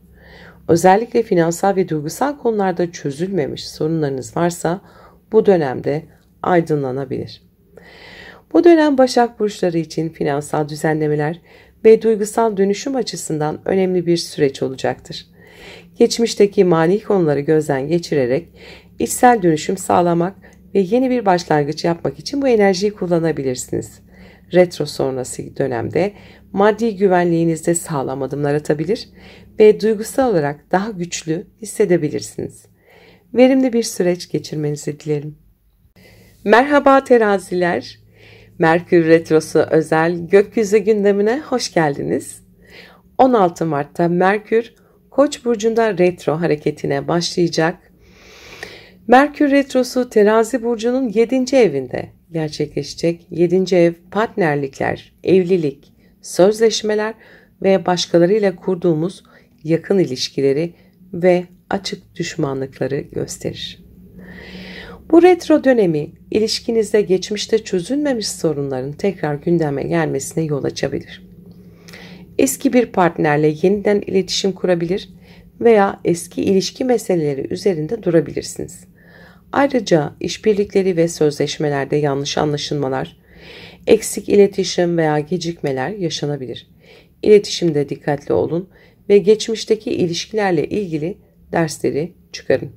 Özellikle finansal ve duygusal konularda çözülmemiş sorunlarınız varsa bu dönemde aydınlanabilir. Bu dönem Başak Burçları için finansal düzenlemeler ve duygusal dönüşüm açısından önemli bir süreç olacaktır. Geçmişteki mali konuları gözden geçirerek içsel dönüşüm sağlamak ve yeni bir başlangıç yapmak için bu enerjiyi kullanabilirsiniz. Retro sonrası dönemde maddi güvenliğinizde sağlam adımlar atabilir ve duygusal olarak daha güçlü hissedebilirsiniz. Verimli bir süreç geçirmenizi dilerim. Merhaba teraziler. Merkür Retrosu özel gökyüzü gündemine hoş geldiniz. 16 Mart'ta Merkür Koç burcunda retro hareketine başlayacak. Merkür Retrosu Terazi burcunun 7. evinde gerçekleşecek. 7. ev partnerlikler, evlilik, sözleşmeler ve başkalarıyla kurduğumuz yakın ilişkileri ve açık düşmanlıkları gösterir. Bu retro dönemi ilişkinizde geçmişte çözülmemiş sorunların tekrar gündeme gelmesine yol açabilir. Eski bir partnerle yeniden iletişim kurabilir veya eski ilişki meseleleri üzerinde durabilirsiniz. Ayrıca işbirlikleri ve sözleşmelerde yanlış anlaşılmalar, eksik iletişim veya gecikmeler yaşanabilir. İletişimde dikkatli olun ve geçmişteki ilişkilerle ilgili dersleri çıkarın.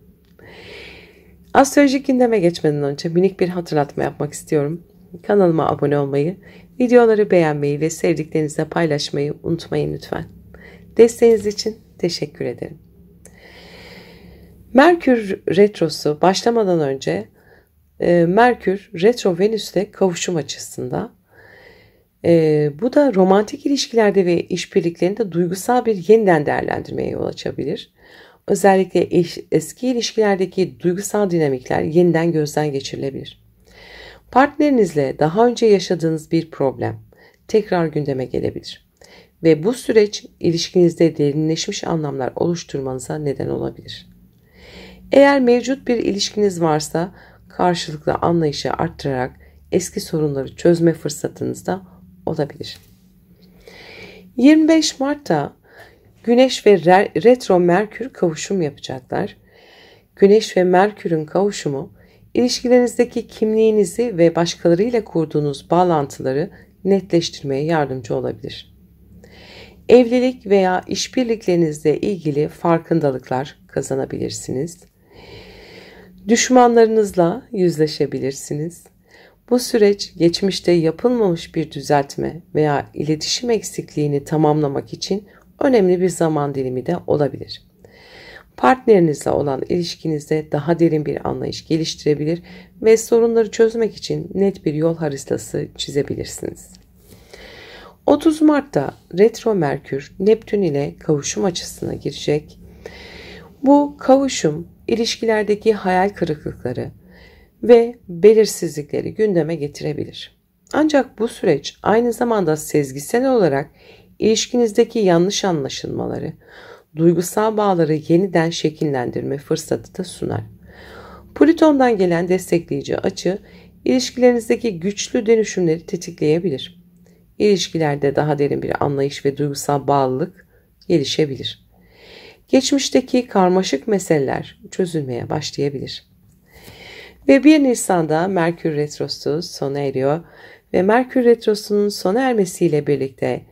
Astrolojik gündeme geçmeden önce minik bir hatırlatma yapmak istiyorum. Kanalıma abone olmayı, videoları beğenmeyi ve sevdiklerinizle paylaşmayı unutmayın lütfen. Desteğiniz için teşekkür ederim. Merkür Retrosu başlamadan önce Merkür Retro Venüs'te kavuşum açısında. Bu da romantik ilişkilerde ve işbirliklerinde duygusal bir yeniden değerlendirmeye yol açabilir. Özellikle eski ilişkilerdeki duygusal dinamikler yeniden gözden geçirilebilir. Partnerinizle daha önce yaşadığınız bir problem tekrar gündeme gelebilir ve bu süreç ilişkinizde derinleşmiş anlamlar oluşturmanıza neden olabilir. Eğer mevcut bir ilişkiniz varsa karşılıklı anlayışı arttırarak eski sorunları çözme fırsatınız da olabilir. 25 Mart'ta Güneş ve Retro Merkür kavuşum yapacaklar. Güneş ve Merkür'ün kavuşumu ilişkilerinizdeki kimliğinizi ve başkalarıyla kurduğunuz bağlantıları netleştirmeye yardımcı olabilir. Evlilik veya işbirliklerinizle ilgili farkındalıklar kazanabilirsiniz. Düşmanlarınızla yüzleşebilirsiniz. Bu süreç geçmişte yapılmamış bir düzeltme veya iletişim eksikliğini tamamlamak için önemli bir zaman dilimi de olabilir. Partnerinizle olan ilişkinizde daha derin bir anlayış geliştirebilir ve sorunları çözmek için net bir yol haritası çizebilirsiniz. 30 Mart'ta Retro Merkür Neptün ile kavuşum açısına girecek. Bu kavuşum ilişkilerdeki hayal kırıklıkları ve belirsizlikleri gündeme getirebilir. Ancak bu süreç aynı zamanda sezgisel olarak ilişkinizdeki yanlış anlaşılmaları, duygusal bağları yeniden şekillendirme fırsatı da sunar. Plüton'dan gelen destekleyici açı, ilişkilerinizdeki güçlü dönüşümleri tetikleyebilir. İlişkilerde daha derin bir anlayış ve duygusal bağlılık gelişebilir. Geçmişteki karmaşık meseleler çözülmeye başlayabilir. Ve 1 Nisan'da Merkür Retrosu sona eriyor ve Merkür Retrosu'nun sona ermesiyle birlikte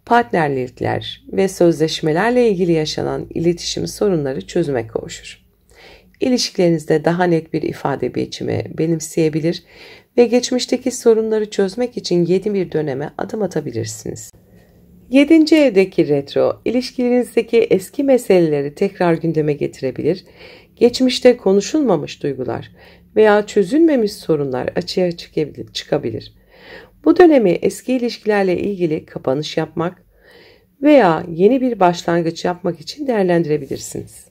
partnerlikler ve sözleşmelerle ilgili yaşanan iletişim sorunları çözüme kavuşur. İlişkilerinizde daha net bir ifade biçimi benimseyebilir ve geçmişteki sorunları çözmek için yeni bir döneme adım atabilirsiniz. 7. evdeki retro, ilişkilerinizdeki eski meseleleri tekrar gündeme getirebilir, geçmişte konuşulmamış duygular veya çözülmemiş sorunlar açığa çıkabilir. Bu dönemi eski ilişkilerle ilgili kapanış yapmak veya yeni bir başlangıç yapmak için değerlendirebilirsiniz.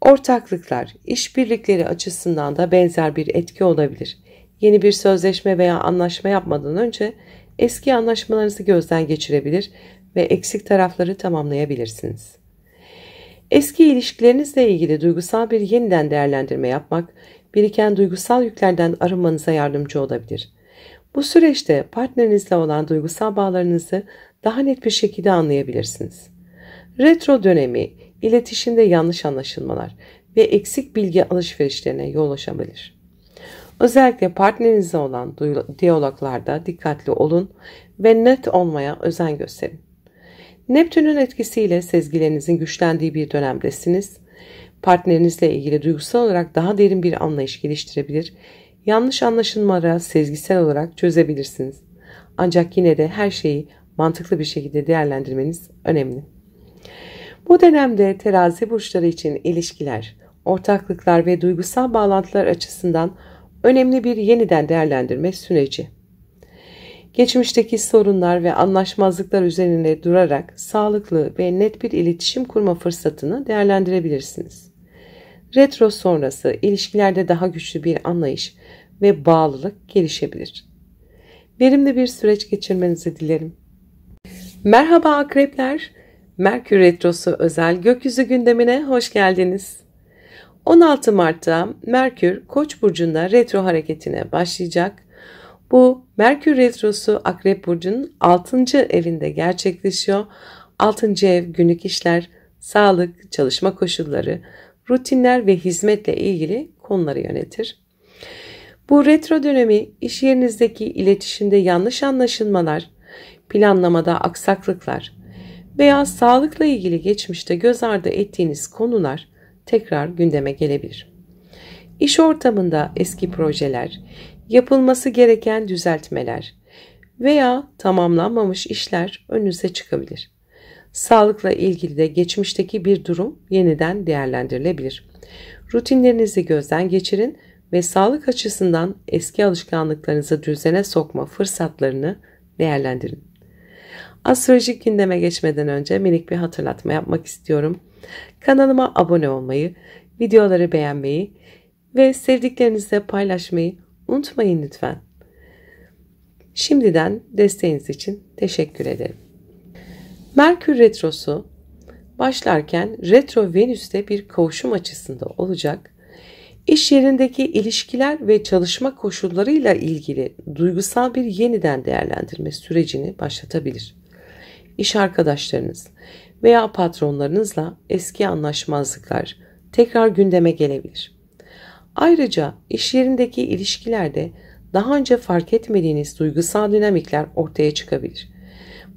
Ortaklıklar, işbirlikleri açısından da benzer bir etki olabilir. Yeni bir sözleşme veya anlaşma yapmadan önce eski anlaşmalarınızı gözden geçirebilir ve eksik tarafları tamamlayabilirsiniz. Eski ilişkilerinizle ilgili duygusal bir yeniden değerlendirme yapmak, biriken duygusal yüklerden arınmanıza yardımcı olabilir. Bu süreçte partnerinizle olan duygusal bağlarınızı daha net bir şekilde anlayabilirsiniz. Retro dönemi, iletişimde yanlış anlaşılmalar ve eksik bilgi alışverişlerine yol açabilir. Özellikle partnerinizle olan diyaloglarda dikkatli olun ve net olmaya özen gösterin. Neptün'ün etkisiyle sezgilerinizin güçlendiği bir dönemdesiniz. Partnerinizle ilgili duygusal olarak daha derin bir anlayış geliştirebilir, yanlış anlaşılmaları sezgisel olarak çözebilirsiniz. Ancak yine de her şeyi mantıklı bir şekilde değerlendirmeniz önemli. Bu dönemde terazi burçları için ilişkiler, ortaklıklar ve duygusal bağlantılar açısından önemli bir yeniden değerlendirme süreci. Geçmişteki sorunlar ve anlaşmazlıklar üzerine durarak sağlıklı ve net bir iletişim kurma fırsatını değerlendirebilirsiniz. Retro sonrası ilişkilerde daha güçlü bir anlayış ve bağlılık gelişebilir. Verimli bir süreç geçirmenizi dilerim. Merhaba akrepler, Merkür Retrosu özel gökyüzü gündemine hoş geldiniz. 16 Mart'ta Merkür Koç burcunda retro hareketine başlayacak. Bu Merkür Retrosu Akrep burcunun 6. evinde gerçekleşiyor. 6. ev günlük işler, sağlık, çalışma koşulları, rutinler ve hizmetle ilgili konuları yönetir. Bu retro dönemi iş yerinizdeki iletişimde yanlış anlaşılmalar, planlamada aksaklıklar veya sağlıkla ilgili geçmişte göz ardı ettiğiniz konular tekrar gündeme gelebilir. İş ortamında eski projeler, yapılması gereken düzeltmeler veya tamamlanmamış işler önünüze çıkabilir. Sağlıkla ilgili de geçmişteki bir durum yeniden değerlendirilebilir. Rutinlerinizi gözden geçirin ve sağlık açısından eski alışkanlıklarınızı düzene sokma fırsatlarını değerlendirin. Astrolojik gündeme geçmeden önce minik bir hatırlatma yapmak istiyorum. Kanalıma abone olmayı, videoları beğenmeyi ve sevdiklerinizle paylaşmayı unutmayın lütfen. Şimdiden desteğiniz için teşekkür ederim. Merkür Retrosu başlarken Retro Venüs'te bir kavuşum açısında olacak. İş yerindeki ilişkiler ve çalışma koşullarıyla ilgili duygusal bir yeniden değerlendirme sürecini başlatabilir. İş arkadaşlarınız veya patronlarınızla eski anlaşmazlıklar tekrar gündeme gelebilir. Ayrıca iş yerindeki ilişkilerde daha önce fark etmediğiniz duygusal dinamikler ortaya çıkabilir.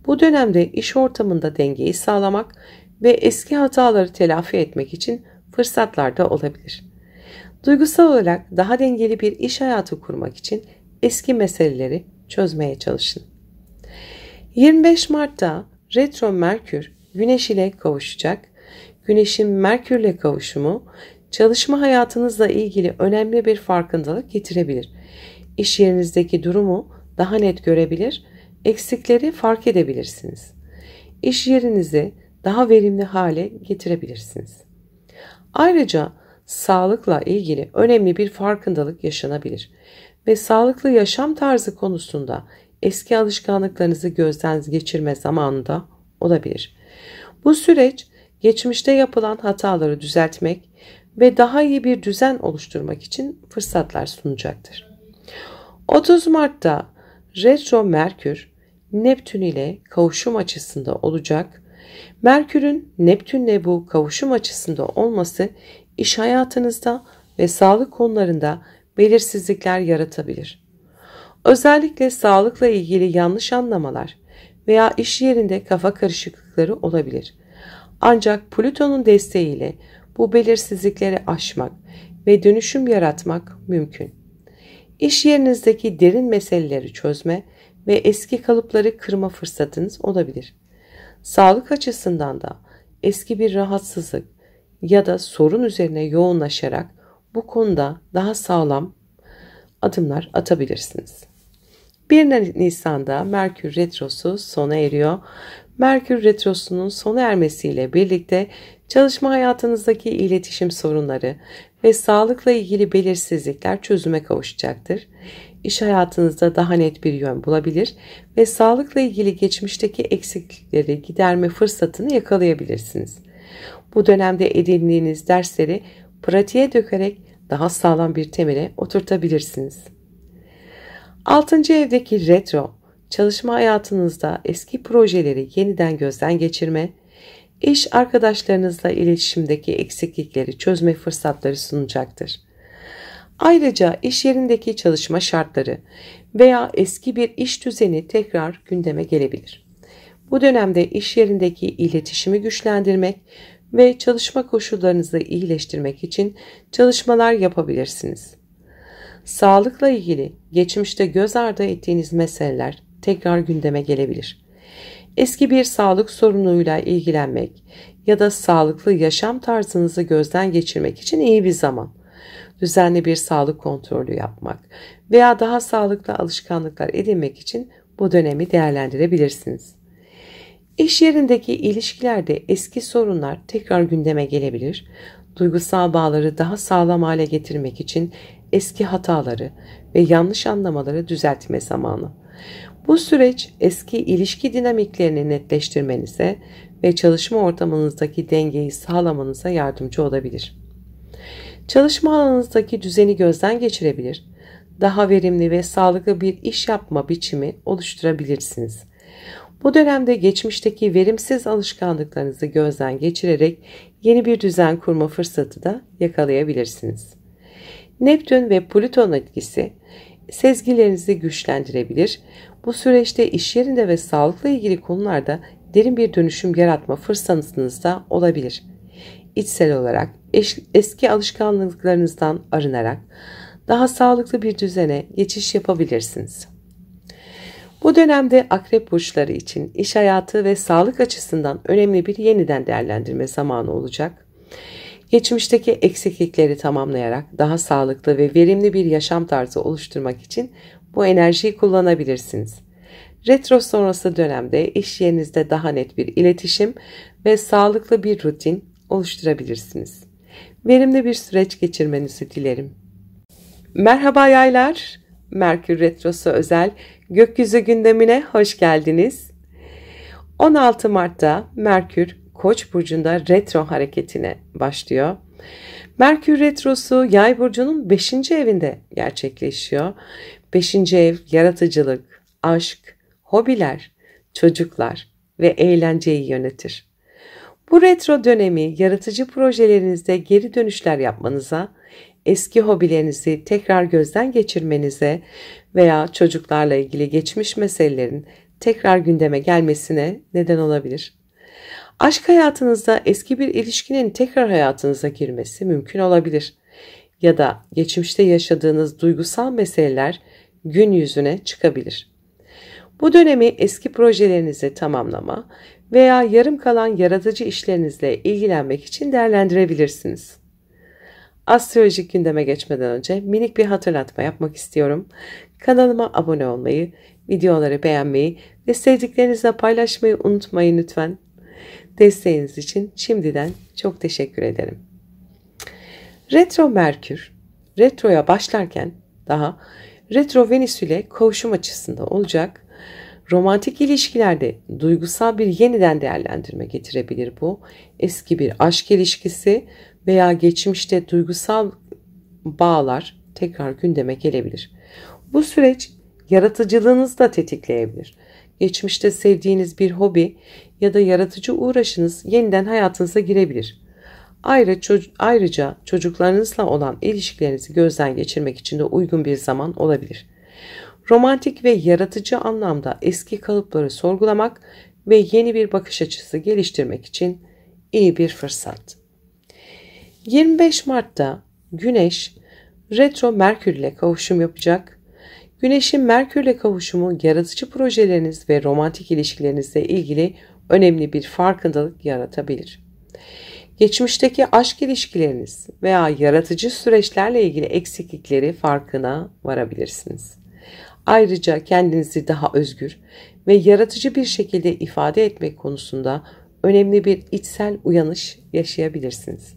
Bu dönemde iş ortamında dengeyi sağlamak ve eski hataları telafi etmek için fırsatlar da olabilir. Duygusal olarak daha dengeli bir iş hayatı kurmak için eski meseleleri çözmeye çalışın. 25 Mart'ta Retro Merkür Güneş ile kavuşacak. Güneşin Merkürle kavuşumu çalışma hayatınızla ilgili önemli bir farkındalık getirebilir. İş yerinizdeki durumu daha net görebilir, eksikleri fark edebilirsiniz. İş yerinizi daha verimli hale getirebilirsiniz. Ayrıca sağlıkla ilgili önemli bir farkındalık yaşanabilir ve sağlıklı yaşam tarzı konusunda eski alışkanlıklarınızı gözden geçirme zamanında olabilir. Bu süreç geçmişte yapılan hataları düzeltmek ve daha iyi bir düzen oluşturmak için fırsatlar sunacaktır. 30 Mart'ta Retro Merkür Neptün ile kavuşum açısında olacak. Merkür'ün Neptün'le bu kavuşum açısında olması iş hayatınızda ve sağlık konularında belirsizlikler yaratabilir. Özellikle sağlıkla ilgili yanlış anlamalar veya iş yerinde kafa karışıklıkları olabilir. Ancak Plüton'un desteğiyle bu belirsizlikleri aşmak ve dönüşüm yaratmak mümkün. İş yerinizdeki derin meseleleri çözme ve eski kalıpları kırma fırsatınız olabilir. Sağlık açısından da eski bir rahatsızlık ya da sorun üzerine yoğunlaşarak bu konuda daha sağlam adımlar atabilirsiniz. 1 Nisan'da Merkür Retrosu sona eriyor. Merkür Retrosu'nun sona ermesiyle birlikte çalışma hayatınızdaki iletişim sorunları ve sağlıkla ilgili belirsizlikler çözüme kavuşacaktır. İş hayatınızda daha net bir yön bulabilir ve sağlıkla ilgili geçmişteki eksiklikleri giderme fırsatını yakalayabilirsiniz. Bu dönemde edindiğiniz dersleri pratiğe dökerek daha sağlam bir temele oturtabilirsiniz. 6. evdeki retro, çalışma hayatınızda eski projeleri yeniden gözden geçirme, iş arkadaşlarınızla iletişimdeki eksiklikleri çözme fırsatları sunacaktır. Ayrıca iş yerindeki çalışma şartları veya eski bir iş düzeni tekrar gündeme gelebilir. Bu dönemde iş yerindeki iletişimi güçlendirmek ve çalışma koşullarınızı iyileştirmek için çalışmalar yapabilirsiniz. Sağlıkla ilgili geçmişte göz ardı ettiğiniz meseleler tekrar gündeme gelebilir. Eski bir sağlık sorunuyla ilgilenmek ya da sağlıklı yaşam tarzınızı gözden geçirmek için iyi bir zaman. Düzenli bir sağlık kontrolü yapmak veya daha sağlıklı alışkanlıklar edinmek için bu dönemi değerlendirebilirsiniz. İş yerindeki ilişkilerde eski sorunlar tekrar gündeme gelebilir. Duygusal bağları daha sağlam hale getirmek için eski hataları ve yanlış anlamaları düzeltme zamanı. Bu süreç eski ilişki dinamiklerini netleştirmenize ve çalışma ortamınızdaki dengeyi sağlamanıza yardımcı olabilir. Çalışma alanınızdaki düzeni gözden geçirebilir, daha verimli ve sağlıklı bir iş yapma biçimi oluşturabilirsiniz. Bu dönemde geçmişteki verimsiz alışkanlıklarınızı gözden geçirerek yeni bir düzen kurma fırsatı da yakalayabilirsiniz. Neptün ve Plüton etkisi sezgilerinizi güçlendirebilir. Bu süreçte iş yerinde ve sağlıkla ilgili konularda derin bir dönüşüm yaratma fırsatınız da olabilir. İçsel olarak eski alışkanlıklarınızdan arınarak daha sağlıklı bir düzene geçiş yapabilirsiniz. Bu dönemde akrep burçları için iş hayatı ve sağlık açısından önemli bir yeniden değerlendirme zamanı olacak. Geçmişteki eksiklikleri tamamlayarak daha sağlıklı ve verimli bir yaşam tarzı oluşturmak için bu enerjiyi kullanabilirsiniz. Retro sonrası dönemde iş yerinizde daha net bir iletişim ve sağlıklı bir rutin oluşturabilirsiniz. Verimli bir süreç geçirmenizi dilerim. Merhaba yaylar, Merkür Retrosu özel gökyüzü gündemine hoş geldiniz. 16 Mart'ta Merkür Koç burcunda retro hareketine başlıyor. Merkür retrosu Yay burcunun 5. evinde gerçekleşiyor. 5. ev yaratıcılık, aşk, hobiler, çocuklar ve eğlenceyi yönetir. Bu retro dönemi yaratıcı projelerinizde geri dönüşler yapmanıza, eski hobilerinizi tekrar gözden geçirmenize veya çocuklarla ilgili geçmiş meselelerin tekrar gündeme gelmesine neden olabilir. Aşk hayatınızda eski bir ilişkinin tekrar hayatınıza girmesi mümkün olabilir. Ya da geçmişte yaşadığınız duygusal meseleler gün yüzüne çıkabilir. Bu dönemi eski projelerinizi tamamlama veya yarım kalan yaratıcı işlerinizle ilgilenmek için değerlendirebilirsiniz. Astrolojik gündeme geçmeden önce minik bir hatırlatma yapmak istiyorum. Kanalıma abone olmayı, videoları beğenmeyi ve sevdiklerinizle paylaşmayı unutmayın lütfen. Desteğiniz için şimdiden çok teşekkür ederim. Retro Merkür, retroya başlarken daha retro Venüs ile kavuşum açısında olacak. Romantik ilişkilerde duygusal bir yeniden değerlendirme getirebilir bu. Eski bir aşk ilişkisi veya geçmişte duygusal bağlar tekrar gündeme gelebilir. Bu süreç yaratıcılığınızı da tetikleyebilir. Geçmişte sevdiğiniz bir hobi ya da yaratıcı uğraşınız yeniden hayatınıza girebilir. Ayrıca çocuklarınızla olan ilişkilerinizi gözden geçirmek için de uygun bir zaman olabilir. Romantik ve yaratıcı anlamda eski kalıpları sorgulamak ve yeni bir bakış açısı geliştirmek için iyi bir fırsat. 25 Mart'ta Güneş retro Merkür ile kavuşum yapacak. Güneşin Merkür'le kavuşumu yaratıcı projeleriniz ve romantik ilişkilerinizle ilgili önemli bir farkındalık yaratabilir. Geçmişteki aşk ilişkileriniz veya yaratıcı süreçlerle ilgili eksiklikleri farkına varabilirsiniz. Ayrıca kendinizi daha özgür ve yaratıcı bir şekilde ifade etmek konusunda önemli bir içsel uyanış yaşayabilirsiniz.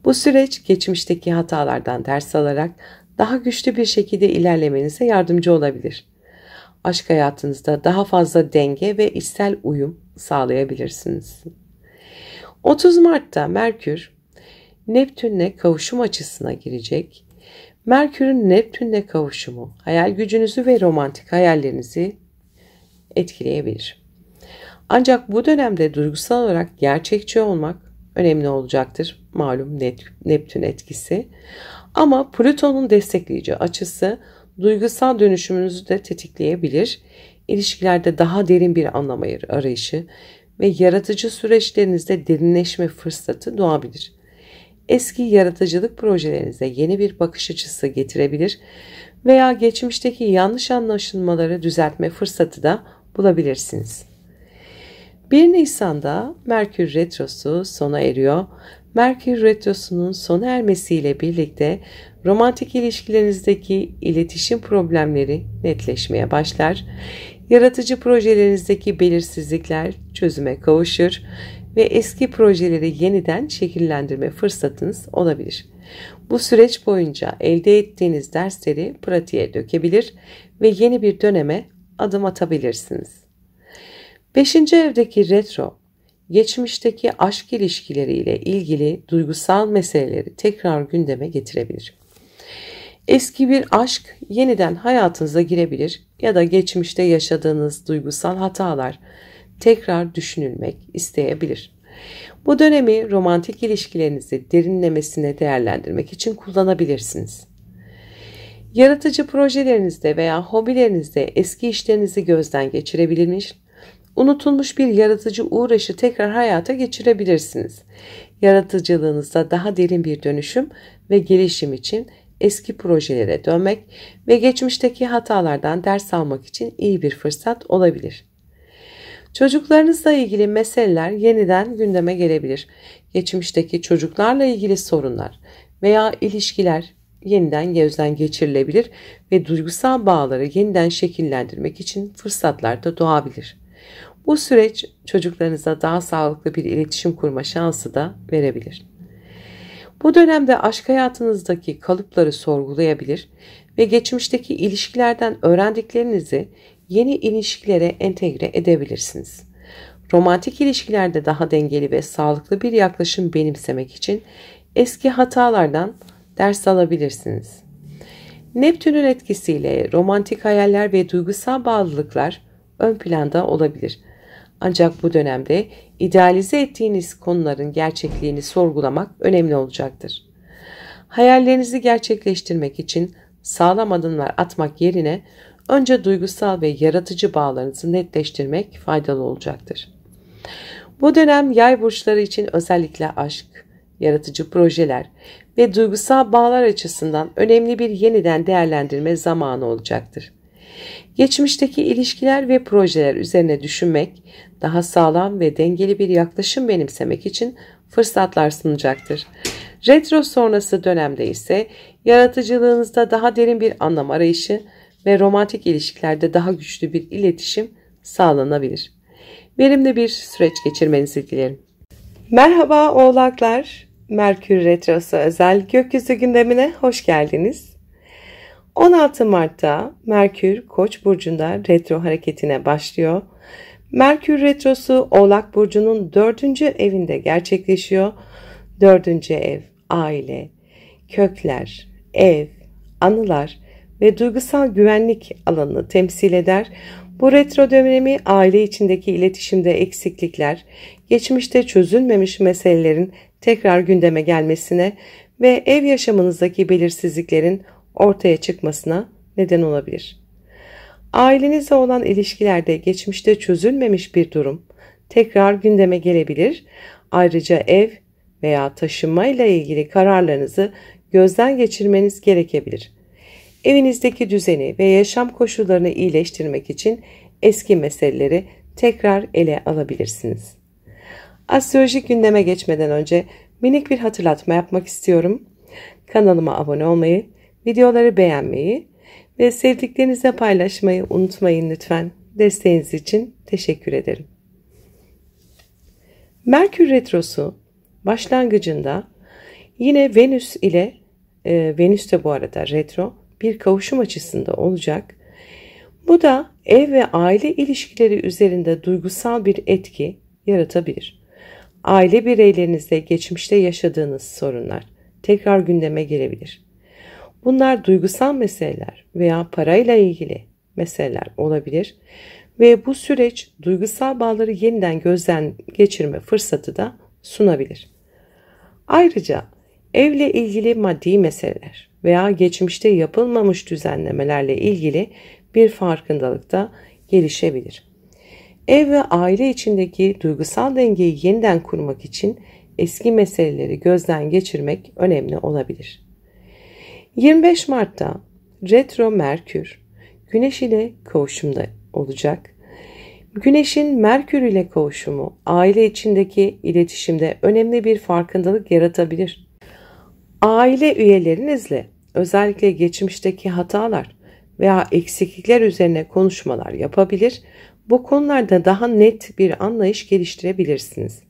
Bu süreç geçmişteki hatalardan ders alarak daha güçlü bir şekilde ilerlemenize yardımcı olabilir. Aşk hayatınızda daha fazla denge ve içsel uyum sağlayabilirsiniz. 30 Mart'ta Merkür, Neptün'le kavuşum açısına girecek. Merkür'ün Neptün'le kavuşumu hayal gücünüzü ve romantik hayallerinizi etkileyebilir. Ancak bu dönemde duygusal olarak gerçekçi olmak önemli olacaktır. Malum Neptün etkisi. Ama Plüton'un destekleyici açısı duygusal dönüşümünüzü de tetikleyebilir. İlişkilerde daha derin bir anlam arayışı ve yaratıcı süreçlerinizde derinleşme fırsatı doğabilir. Eski yaratıcılık projelerinize yeni bir bakış açısı getirebilir veya geçmişteki yanlış anlaşılmaları düzeltme fırsatı da bulabilirsiniz. 1 Nisan'da Merkür Retrosu sona eriyor. Merkür Retrosu'nun sona ermesiyle birlikte romantik ilişkilerinizdeki iletişim problemleri netleşmeye başlar. Yaratıcı projelerinizdeki belirsizlikler çözüme kavuşur ve eski projeleri yeniden şekillendirme fırsatınız olabilir. Bu süreç boyunca elde ettiğiniz dersleri pratiğe dökebilir ve yeni bir döneme adım atabilirsiniz. 5. evdeki retro, geçmişteki aşk ilişkileriyle ilgili duygusal meseleleri tekrar gündeme getirebilir. Eski bir aşk yeniden hayatınıza girebilir ya da geçmişte yaşadığınız duygusal hatalar tekrar düşünülmek isteyebilir. Bu dönemi romantik ilişkilerinizi derinlemesine değerlendirmek için kullanabilirsiniz. Yaratıcı projelerinizde veya hobilerinizde eski işlerinizi gözden geçirebilmiş, unutulmuş bir yaratıcı uğraşı tekrar hayata geçirebilirsiniz. Yaratıcılığınızda daha derin bir dönüşüm ve gelişim için eski projelere dönmek ve geçmişteki hatalardan ders almak için iyi bir fırsat olabilir. Çocuklarınızla ilgili meseleler yeniden gündeme gelebilir. Geçmişteki çocuklarla ilgili sorunlar veya ilişkiler yeniden gözden geçirilebilir ve duygusal bağları yeniden şekillendirmek için fırsatlar da doğabilir. Bu süreç çocuklarınıza daha sağlıklı bir iletişim kurma şansı da verebilir. Bu dönemde aşk hayatınızdaki kalıpları sorgulayabilir ve geçmişteki ilişkilerden öğrendiklerinizi yeni ilişkilere entegre edebilirsiniz. Romantik ilişkilerde daha dengeli ve sağlıklı bir yaklaşım benimsemek için eski hatalardan ders alabilirsiniz. Neptün'ün etkisiyle romantik hayaller ve duygusal bağlılıklar ön planda olabilir. Ancak bu dönemde idealize ettiğiniz konuların gerçekliğini sorgulamak önemli olacaktır. Hayallerinizi gerçekleştirmek için sağlam adımlar atmak yerine önce duygusal ve yaratıcı bağlarınızı netleştirmek faydalı olacaktır. Bu dönem yay burçları için özellikle aşk, yaratıcı projeler ve duygusal bağlar açısından önemli bir yeniden değerlendirme zamanı olacaktır. Geçmişteki ilişkiler ve projeler üzerine düşünmek, daha sağlam ve dengeli bir yaklaşım benimsemek için fırsatlar sunacaktır. Retro sonrası dönemde ise yaratıcılığınızda daha derin bir anlam arayışı ve romantik ilişkilerde daha güçlü bir iletişim sağlanabilir. Verimli bir süreç geçirmenizi dilerim. Merhaba Oğlaklar, Merkür Retrosu özel gökyüzü gündemine hoş geldiniz. 16 Mart'ta Merkür Koç burcunda retro hareketine başlıyor. Merkür retrosu Oğlak burcunun 4. evinde gerçekleşiyor. 4. ev aile, kökler, ev, anılar ve duygusal güvenlik alanını temsil eder. Bu retro dönemi aile içindeki iletişimde eksiklikler, geçmişte çözülmemiş meselelerin tekrar gündeme gelmesine ve ev yaşamınızdaki belirsizliklerin ortaya çıkmasına neden olabilir. Ailenizle olan ilişkilerde geçmişte çözülmemiş bir durum tekrar gündeme gelebilir. Ayrıca ev veya taşınma ile ilgili kararlarınızı gözden geçirmeniz gerekebilir. Evinizdeki düzeni ve yaşam koşullarını iyileştirmek için eski meseleleri tekrar ele alabilirsiniz. Astrolojik gündeme geçmeden önce minik bir hatırlatma yapmak istiyorum. Kanalıma abone olmayı, videoları beğenmeyi ve sevdiklerinizle paylaşmayı unutmayın lütfen. Desteğiniz için teşekkür ederim. Merkür Retrosu başlangıcında yine Venüs ile Venüs de bu arada retro bir kavuşum açısında olacak. Bu da ev ve aile ilişkileri üzerinde duygusal bir etki yaratabilir. Aile bireylerinizle geçmişte yaşadığınız sorunlar tekrar gündeme gelebilir. Bunlar duygusal meseleler veya parayla ilgili meseleler olabilir ve bu süreç duygusal bağları yeniden gözden geçirme fırsatı da sunabilir. Ayrıca evle ilgili maddi meseleler veya geçmişte yapılmamış düzenlemelerle ilgili bir farkındalık da gelişebilir. Ev ve aile içindeki duygusal dengeyi yeniden kurmak için eski meseleleri gözden geçirmek önemli olabilir. 25 Mart'ta Retro Merkür Güneş ile kavuşumda olacak. Güneşin Merkür ile kavuşumu aile içindeki iletişimde önemli bir farkındalık yaratabilir. Aile üyelerinizle özellikle geçmişteki hatalar veya eksiklikler üzerine konuşmalar yapabilir. Bu konularda daha net bir anlayış geliştirebilirsiniz.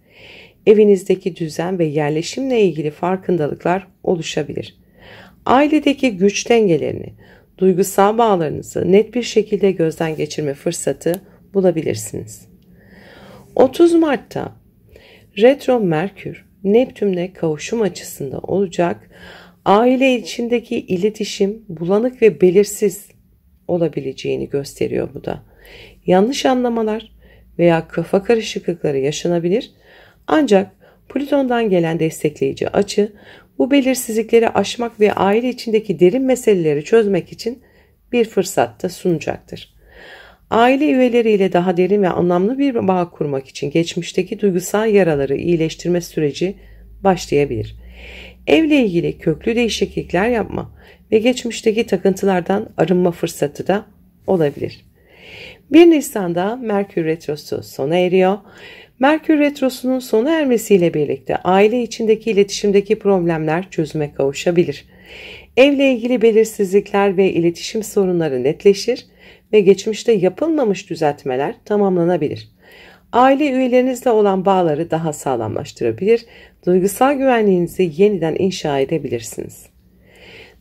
Evinizdeki düzen ve yerleşimle ilgili farkındalıklar oluşabilir. Ailedeki güç dengelerini, duygusal bağlarınızı net bir şekilde gözden geçirme fırsatı bulabilirsiniz. 30 Mart'ta Retro Merkür Neptün'le kavuşum açısında olacak. Aile içindeki iletişim bulanık ve belirsiz olabileceğini gösteriyor bu da. Yanlış anlamalar veya kafa karışıklıkları yaşanabilir. Ancak Plüton'dan gelen destekleyici açı bu belirsizlikleri aşmak ve aile içindeki derin meseleleri çözmek için bir fırsat da sunacaktır. Aile üyeleriyle daha derin ve anlamlı bir bağ kurmak için geçmişteki duygusal yaraları iyileştirme süreci başlayabilir. Evle ilgili köklü değişiklikler yapma ve geçmişteki takıntılardan arınma fırsatı da olabilir. 1 Nisan'da Merkür Retrosu sona eriyor. Merkür Retrosu'nun sona ermesiyle birlikte aile içindeki iletişimdeki problemler çözüme kavuşabilir. Evle ilgili belirsizlikler ve iletişim sorunları netleşir ve geçmişte yapılmamış düzeltmeler tamamlanabilir. Aile üyelerinizle olan bağları daha sağlamlaştırabilir, duygusal güvenliğinizi yeniden inşa edebilirsiniz.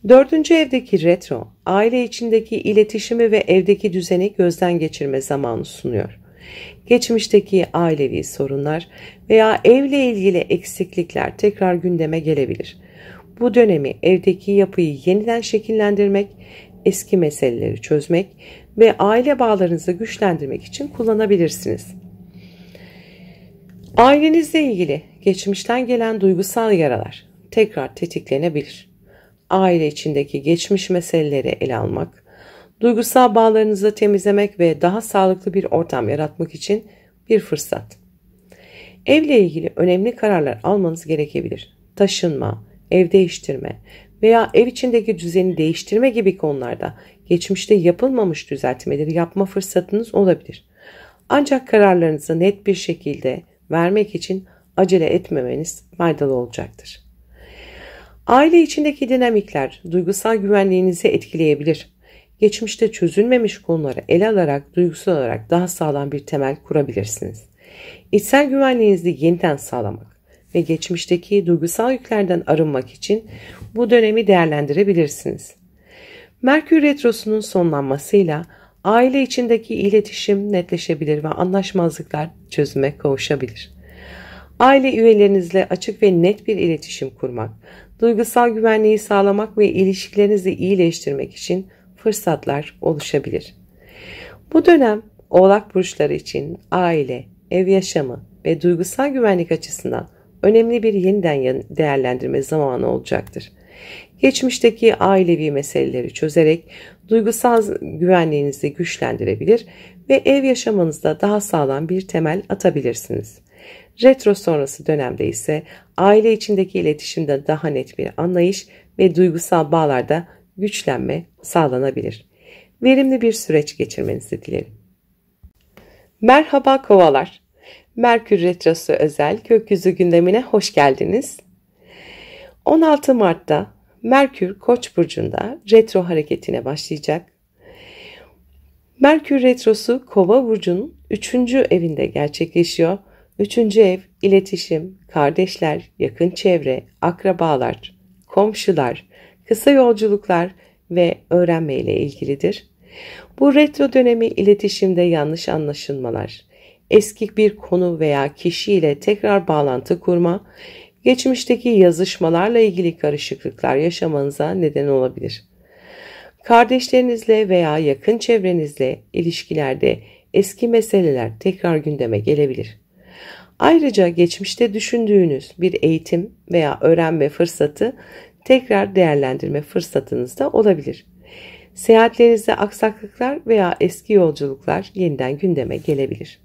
4. evdeki retro, aile içindeki iletişimi ve evdeki düzeni gözden geçirme zamanı sunuyor. Geçmişteki ailevi sorunlar veya evle ilgili eksiklikler tekrar gündeme gelebilir. Bu dönemi evdeki yapıyı yeniden şekillendirmek, eski meseleleri çözmek ve aile bağlarınızı güçlendirmek için kullanabilirsiniz. Ailenizle ilgili geçmişten gelen duygusal yaralar tekrar tetiklenebilir. Aile içindeki geçmiş meseleleri ele almak, duygusal bağlarınızı temizlemek ve daha sağlıklı bir ortam yaratmak için bir fırsat. Evle ilgili önemli kararlar almanız gerekebilir. Taşınma, ev değiştirme veya ev içindeki düzeni değiştirme gibi konularda geçmişte yapılmamış düzeltmeleri yapma fırsatınız olabilir. Ancak kararlarınızı net bir şekilde vermek için acele etmemeniz faydalı olacaktır. Aile içindeki dinamikler duygusal güvenliğinizi etkileyebilir. Geçmişte çözülmemiş konuları ele alarak duygusal olarak daha sağlam bir temel kurabilirsiniz. İçsel güvenliğinizi yeniden sağlamak ve geçmişteki duygusal yüklerden arınmak için bu dönemi değerlendirebilirsiniz. Merkür Retrosu'nun sonlanmasıyla aile içindeki iletişim netleşebilir ve anlaşmazlıklar çözüme kavuşabilir. Aile üyelerinizle açık ve net bir iletişim kurmak, duygusal güvenliği sağlamak ve ilişkilerinizi iyileştirmek için fırsatlar oluşabilir. Bu dönem Oğlak burçları için aile, ev yaşamı ve duygusal güvenlik açısından önemli bir yeniden değerlendirme zamanı olacaktır. Geçmişteki ailevi meseleleri çözerek duygusal güvenliğinizi güçlendirebilir ve ev yaşamınızda daha sağlam bir temel atabilirsiniz. Retro sonrası dönemde ise aile içindeki iletişimde daha net bir anlayış ve duygusal bağlarda güçlenme sağlanabilir. Verimli bir süreç geçirmenizi dilerim. Merhaba kovalar. Merkür Retrosu özel gökyüzü gündemine hoş geldiniz. 16 Mart'ta Merkür Koç burcunda retro hareketine başlayacak. Merkür Retrosu Kova burcunun 3. evinde gerçekleşiyor. 3. ev iletişim, kardeşler, yakın çevre, akrabalar, komşular, kısa yolculuklar ve öğrenme ile ilgilidir. Bu retro dönemi iletişimde yanlış anlaşılmalar, eski bir konu veya kişiyle tekrar bağlantı kurma, geçmişteki yazışmalarla ilgili karışıklıklar yaşamanıza neden olabilir. Kardeşlerinizle veya yakın çevrenizle ilişkilerde eski meseleler tekrar gündeme gelebilir. Ayrıca geçmişte düşündüğünüz bir eğitim veya öğrenme fırsatı tekrar değerlendirme fırsatınız da olabilir. Seyahatlerinizde aksaklıklar veya eski yolculuklar yeniden gündeme gelebilir.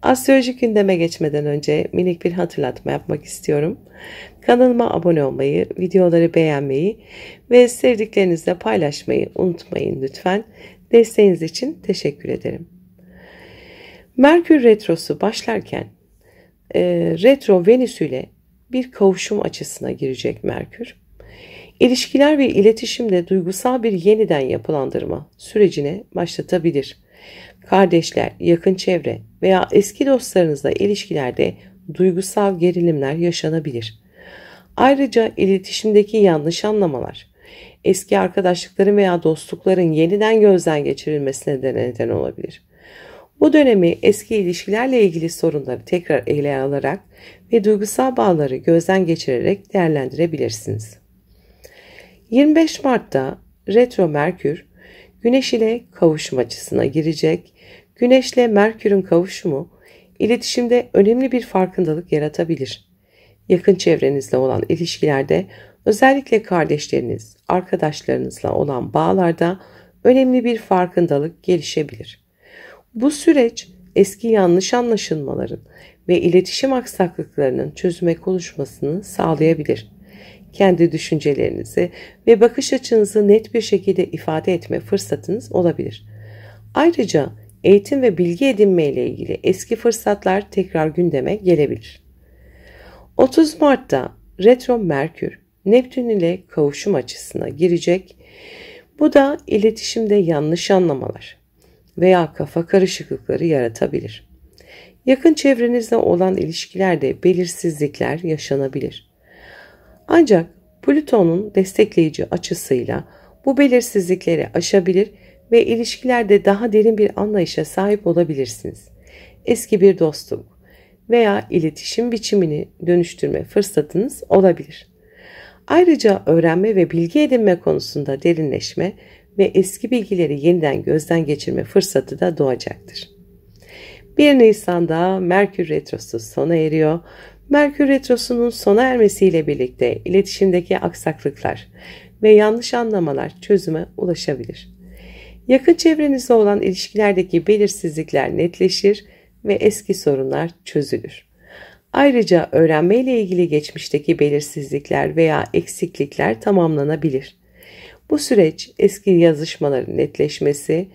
Astrolojik gündeme geçmeden önce minik bir hatırlatma yapmak istiyorum. Kanalıma abone olmayı, videoları beğenmeyi ve sevdiklerinizle paylaşmayı unutmayın lütfen. Desteğiniz için teşekkür ederim. Merkür Retrosu başlarken Retro Venüs ile bir kavuşum açısına girecek Merkür. İlişkiler ve iletişimde duygusal bir yeniden yapılandırma sürecine başlatabilir. Kardeşler, yakın çevre veya eski dostlarınızla ilişkilerde duygusal gerilimler yaşanabilir. Ayrıca iletişimdeki yanlış anlamalar, eski arkadaşlıkların veya dostlukların yeniden gözden geçirilmesine de neden olabilir. Bu dönemi eski ilişkilerle ilgili sorunları tekrar ele alarak ve duygusal bağları gözden geçirerek değerlendirebilirsiniz. 25 Mart'ta Retro Merkür, Güneş ile kavuşum açısına girecek. Güneş ile Merkür'ün kavuşumu, iletişimde önemli bir farkındalık yaratabilir. Yakın çevrenizle olan ilişkilerde, özellikle kardeşleriniz, arkadaşlarınızla olan bağlarda önemli bir farkındalık gelişebilir. Bu süreç eski yanlış anlaşılmaların ve iletişim aksaklıklarının çözüme kavuşmasını sağlayabilir. Kendi düşüncelerinizi ve bakış açınızı net bir şekilde ifade etme fırsatınız olabilir. Ayrıca eğitim ve bilgi edinme ile ilgili eski fırsatlar tekrar gündeme gelebilir. 30 Mart'ta Retro Merkür, Neptün ile kavuşum açısına girecek. Bu da iletişimde yanlış anlamalar veya kafa karışıklıkları yaratabilir. Yakın çevrenizle olan ilişkilerde belirsizlikler yaşanabilir. Ancak Plüton'un destekleyici açısıyla bu belirsizlikleri aşabilir ve ilişkilerde daha derin bir anlayışa sahip olabilirsiniz. Eski bir dostluk veya iletişim biçimini dönüştürme fırsatınız olabilir. Ayrıca öğrenme ve bilgi edinme konusunda derinleşme ve eski bilgileri yeniden gözden geçirme fırsatı da doğacaktır. 1 Nisan'da Merkür Retrosu sona eriyor. Merkür Retrosu'nun sona ermesiyle birlikte iletişimdeki aksaklıklar ve yanlış anlamalar çözüme ulaşabilir. Yakın çevrenizle olan ilişkilerdeki belirsizlikler netleşir ve eski sorunlar çözülür. Ayrıca öğrenme ile ilgili geçmişteki belirsizlikler veya eksiklikler tamamlanabilir. Bu süreç eski yazışmaların netleşmesi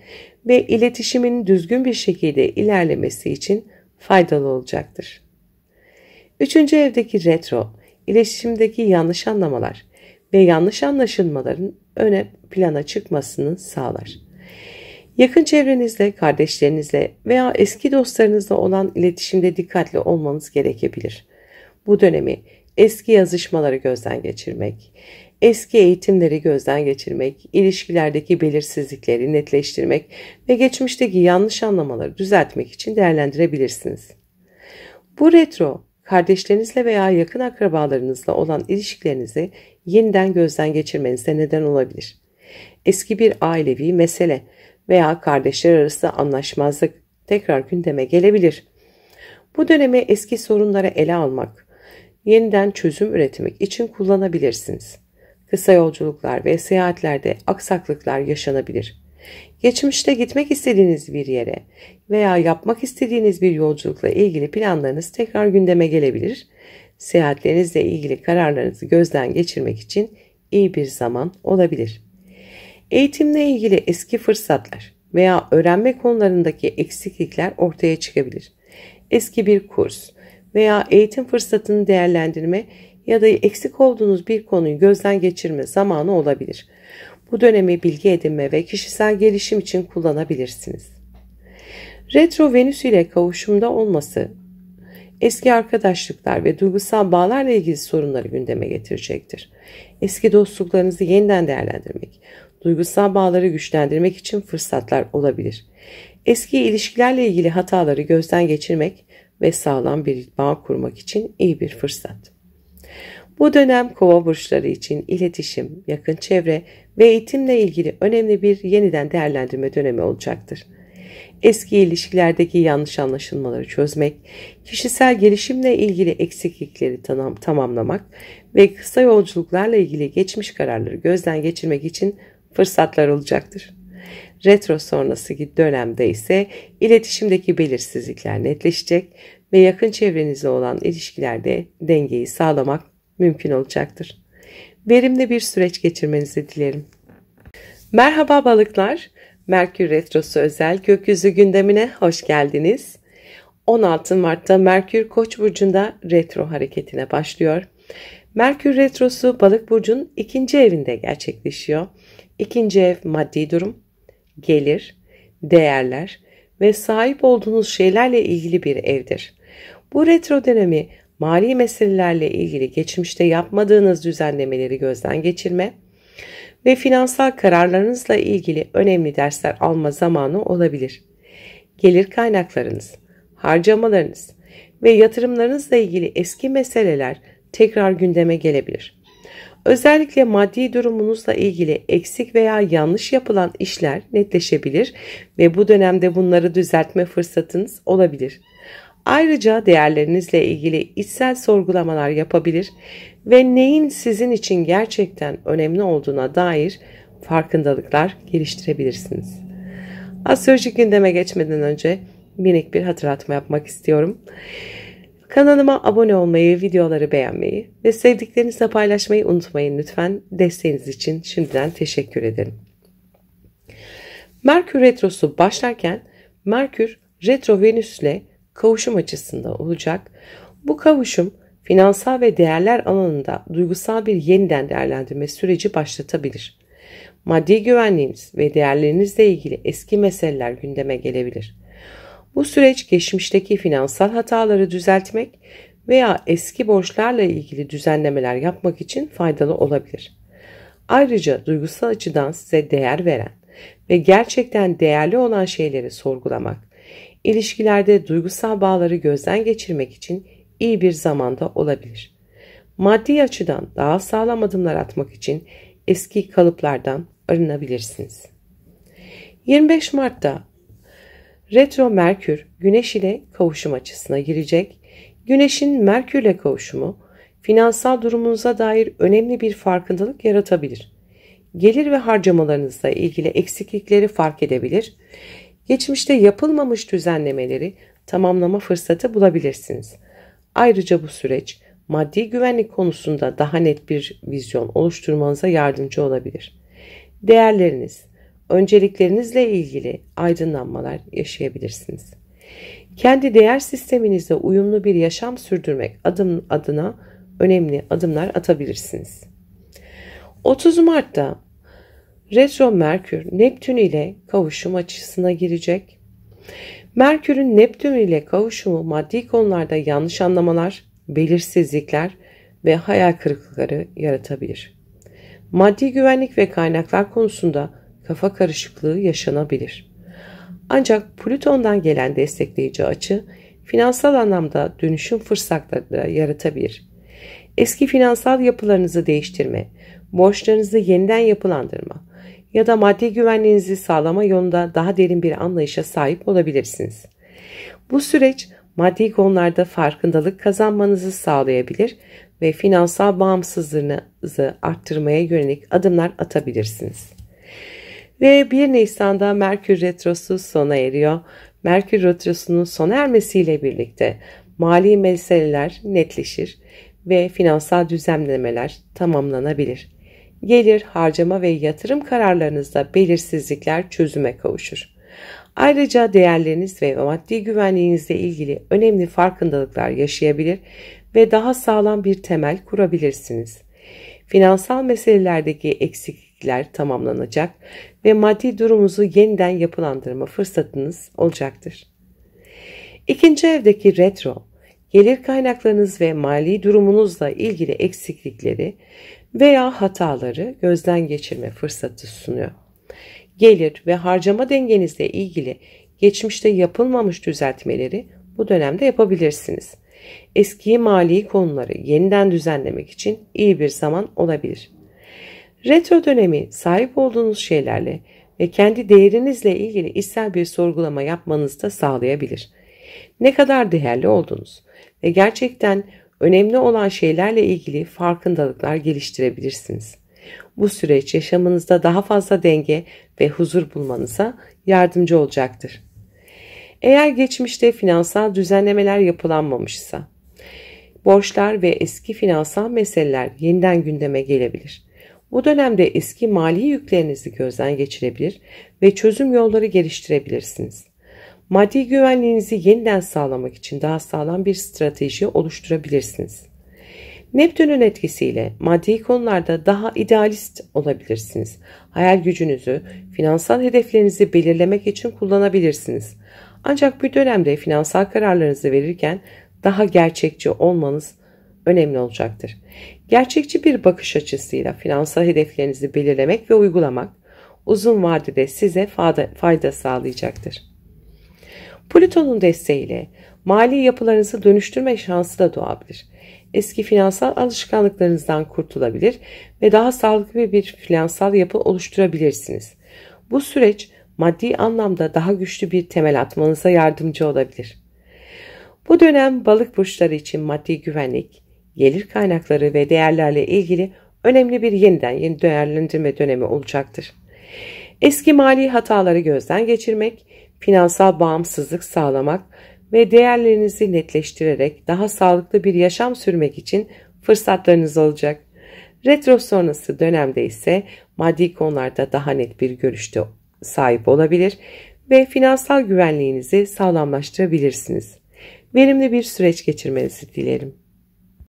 ve iletişimin düzgün bir şekilde ilerlemesi için faydalı olacaktır. 3. evdeki retro, iletişimdeki yanlış anlamalar ve yanlış anlaşılmaların öne plana çıkmasını sağlar. Yakın çevrenizle, kardeşlerinizle veya eski dostlarınızla olan iletişimde dikkatli olmanız gerekebilir. Bu dönemi eski yazışmaları gözden geçirmek, eski eğitimleri gözden geçirmek, ilişkilerdeki belirsizlikleri netleştirmek ve geçmişteki yanlış anlamaları düzeltmek için değerlendirebilirsiniz. Bu retro, kardeşlerinizle veya yakın akrabalarınızla olan ilişkilerinizi yeniden gözden geçirmenize neden olabilir. Eski bir ailevi mesele veya kardeşler arası anlaşmazlık tekrar gündeme gelebilir. Bu dönemi eski sorunları ele almak, yeniden çözüm üretmek için kullanabilirsiniz. Kısa yolculuklar ve seyahatlerde aksaklıklar yaşanabilir. Geçmişte gitmek istediğiniz bir yere veya yapmak istediğiniz bir yolculukla ilgili planlarınız tekrar gündeme gelebilir. Seyahatlerinizle ilgili kararlarınızı gözden geçirmek için iyi bir zaman olabilir. Eğitimle ilgili eski fırsatlar veya öğrenme konularındaki eksiklikler ortaya çıkabilir. Eski bir kurs veya eğitim fırsatını değerlendirme ya da eksik olduğunuz bir konuyu gözden geçirme zamanı olabilir. Bu dönemi bilgi edinme ve kişisel gelişim için kullanabilirsiniz. Retro Venüs ile kavuşumda olması, eski arkadaşlıklar ve duygusal bağlarla ilgili sorunları gündeme getirecektir. Eski dostluklarınızı yeniden değerlendirmek, duygusal bağları güçlendirmek için fırsatlar olabilir. Eski ilişkilerle ilgili hataları gözden geçirmek ve sağlam bir bağ kurmak için iyi bir fırsat. Bu dönem Kova burçları için iletişim, yakın çevre ve eğitimle ilgili önemli bir yeniden değerlendirme dönemi olacaktır. Eski ilişkilerdeki yanlış anlaşılmaları çözmek, kişisel gelişimle ilgili eksiklikleri tamamlamak ve kısa yolculuklarla ilgili geçmiş kararları gözden geçirmek için fırsatlar olacaktır. Retro sonrası dönemde ise iletişimdeki belirsizlikler netleşecek ve yakın çevrenizle olan ilişkilerde dengeyi sağlamak mümkün olacaktır. Verimli bir süreç geçirmenizi dilerim. Merhaba balıklar, Merkür Retrosu özel gökyüzü gündemine hoş geldiniz. 16 Mart'ta Merkür Koç burcunda retro hareketine başlıyor. Merkür Retrosu Balık burcunun 2. evinde gerçekleşiyor. 2. ev maddi durum, gelir, değerler ve sahip olduğunuz şeylerle ilgili bir evdir. Bu retro dönemi mali meselelerle ilgili geçmişte yapmadığınız düzenlemeleri gözden geçirme ve finansal kararlarınızla ilgili önemli dersler alma zamanı olabilir. Gelir kaynaklarınız, harcamalarınız ve yatırımlarınızla ilgili eski meseleler tekrar gündeme gelebilir. Özellikle maddi durumunuzla ilgili eksik veya yanlış yapılan işler netleşebilir ve bu dönemde bunları düzeltme fırsatınız olabilir. Ayrıca değerlerinizle ilgili içsel sorgulamalar yapabilir ve neyin sizin için gerçekten önemli olduğuna dair farkındalıklar geliştirebilirsiniz. Astrolojik gündeme geçmeden önce minik bir hatırlatma yapmak istiyorum. Kanalıma abone olmayı, videoları beğenmeyi ve sevdiklerinizle paylaşmayı unutmayın lütfen. Desteğiniz için şimdiden teşekkür ederim. Merkür Retrosu başlarken Merkür Retro Venüs ile kavuşum açısında olacak. Bu kavuşum finansal ve değerler alanında duygusal bir yeniden değerlendirme süreci başlatabilir. Maddi güvenliğiniz ve değerlerinizle ilgili eski meseleler gündeme gelebilir. Bu süreç geçmişteki finansal hataları düzeltmek veya eski borçlarla ilgili düzenlemeler yapmak için faydalı olabilir. Ayrıca duygusal açıdan size değer veren ve gerçekten değerli olan şeyleri sorgulamak, ilişkilerde duygusal bağları gözden geçirmek için iyi bir zamanda olabilir. Maddi açıdan daha sağlam adımlar atmak için eski kalıplardan arınabilirsiniz. 25 Mart'ta Retro Merkür Güneş ile kavuşum açısına girecek. Güneşin Merkür ile kavuşumu finansal durumunuza dair önemli bir farkındalık yaratabilir. Gelir ve harcamalarınızla ilgili eksiklikleri fark edebilir. Geçmişte yapılmamış düzenlemeleri tamamlama fırsatı bulabilirsiniz. Ayrıca bu süreç maddi güvenlik konusunda daha net bir vizyon oluşturmanıza yardımcı olabilir. Değerleriniz, önceliklerinizle ilgili aydınlanmalar yaşayabilirsiniz. Kendi değer sisteminizle uyumlu bir yaşam sürdürmek adına önemli adımlar atabilirsiniz. 30 Mart'ta Retro Merkür Neptün ile kavuşum açısına girecek. Merkür'ün Neptün ile kavuşumu maddi konularda yanlış anlamalar, belirsizlikler ve hayal kırıklıkları yaratabilir. Maddi güvenlik ve kaynaklar konusunda kafa karışıklığı yaşanabilir. Ancak Plüton'dan gelen destekleyici açı finansal anlamda dönüşüm fırsatları yaratabilir. Eski finansal yapılarınızı değiştirme, borçlarınızı yeniden yapılandırma ya da maddi güvenliğinizi sağlama yolunda daha derin bir anlayışa sahip olabilirsiniz. Bu süreç maddi konularda farkındalık kazanmanızı sağlayabilir ve finansal bağımsızlığınızı arttırmaya yönelik adımlar atabilirsiniz. Ve 1 Nisan'da Merkür Retrosu sona eriyor. Merkür Retrosu'nun sona ermesiyle birlikte mali meseleler netleşir ve finansal düzenlemeler tamamlanabilir. Gelir, harcama ve yatırım kararlarınızda belirsizlikler çözüme kavuşur. Ayrıca değerleriniz ve maddi güvenliğinizle ilgili önemli farkındalıklar yaşayabilir ve daha sağlam bir temel kurabilirsiniz. Finansal meselelerdeki eksiklikler ilişkiler tamamlanacak ve maddi durumunuzu yeniden yapılandırma fırsatınız olacaktır. İkinci evdeki retro, gelir kaynaklarınız ve mali durumunuzla ilgili eksiklikleri veya hataları gözden geçirme fırsatı sunuyor. Gelir ve harcama dengenizle ilgili geçmişte yapılmamış düzeltmeleri bu dönemde yapabilirsiniz. Eski mali konuları yeniden düzenlemek için iyi bir zaman olabilir. Retro dönemi sahip olduğunuz şeylerle ve kendi değerinizle ilgili içsel bir sorgulama yapmanızı da sağlayabilir. Ne kadar değerli olduğunuz ve gerçekten önemli olan şeylerle ilgili farkındalıklar geliştirebilirsiniz. Bu süreç yaşamınızda daha fazla denge ve huzur bulmanıza yardımcı olacaktır. Eğer geçmişte finansal düzenlemeler yapılanmamışsa, borçlar ve eski finansal meseleler yeniden gündeme gelebilir. Bu dönemde eski mali yüklerinizi gözden geçirebilir ve çözüm yolları geliştirebilirsiniz. Maddi güvenliğinizi yeniden sağlamak için daha sağlam bir strateji oluşturabilirsiniz. Neptün'ün etkisiyle maddi konularda daha idealist olabilirsiniz. Hayal gücünüzü, finansal hedeflerinizi belirlemek için kullanabilirsiniz. Ancak bu dönemde finansal kararlarınızı verirken daha gerçekçi olmanız önemli olacaktır. Gerçekçi bir bakış açısıyla finansal hedeflerinizi belirlemek ve uygulamak uzun vadede size fayda sağlayacaktır. Plüton'un desteğiyle mali yapılarınızı dönüştürme şansı da doğabilir. Eski finansal alışkanlıklarınızdan kurtulabilir ve daha sağlıklı bir finansal yapı oluşturabilirsiniz. Bu süreç maddi anlamda daha güçlü bir temel atmanıza yardımcı olabilir. Bu dönem balık burçları için maddi güvenlik, gelir kaynakları ve değerlerle ilgili önemli bir yeni değerlendirme dönemi olacaktır. Eski mali hataları gözden geçirmek, finansal bağımsızlık sağlamak ve değerlerinizi netleştirerek daha sağlıklı bir yaşam sürmek için fırsatlarınız olacak. Retro sonrası dönemde ise maddi konularda daha net bir görüşte sahip olabilir ve finansal güvenliğinizi sağlamlaştırabilirsiniz. Verimli bir süreç geçirmenizi dilerim.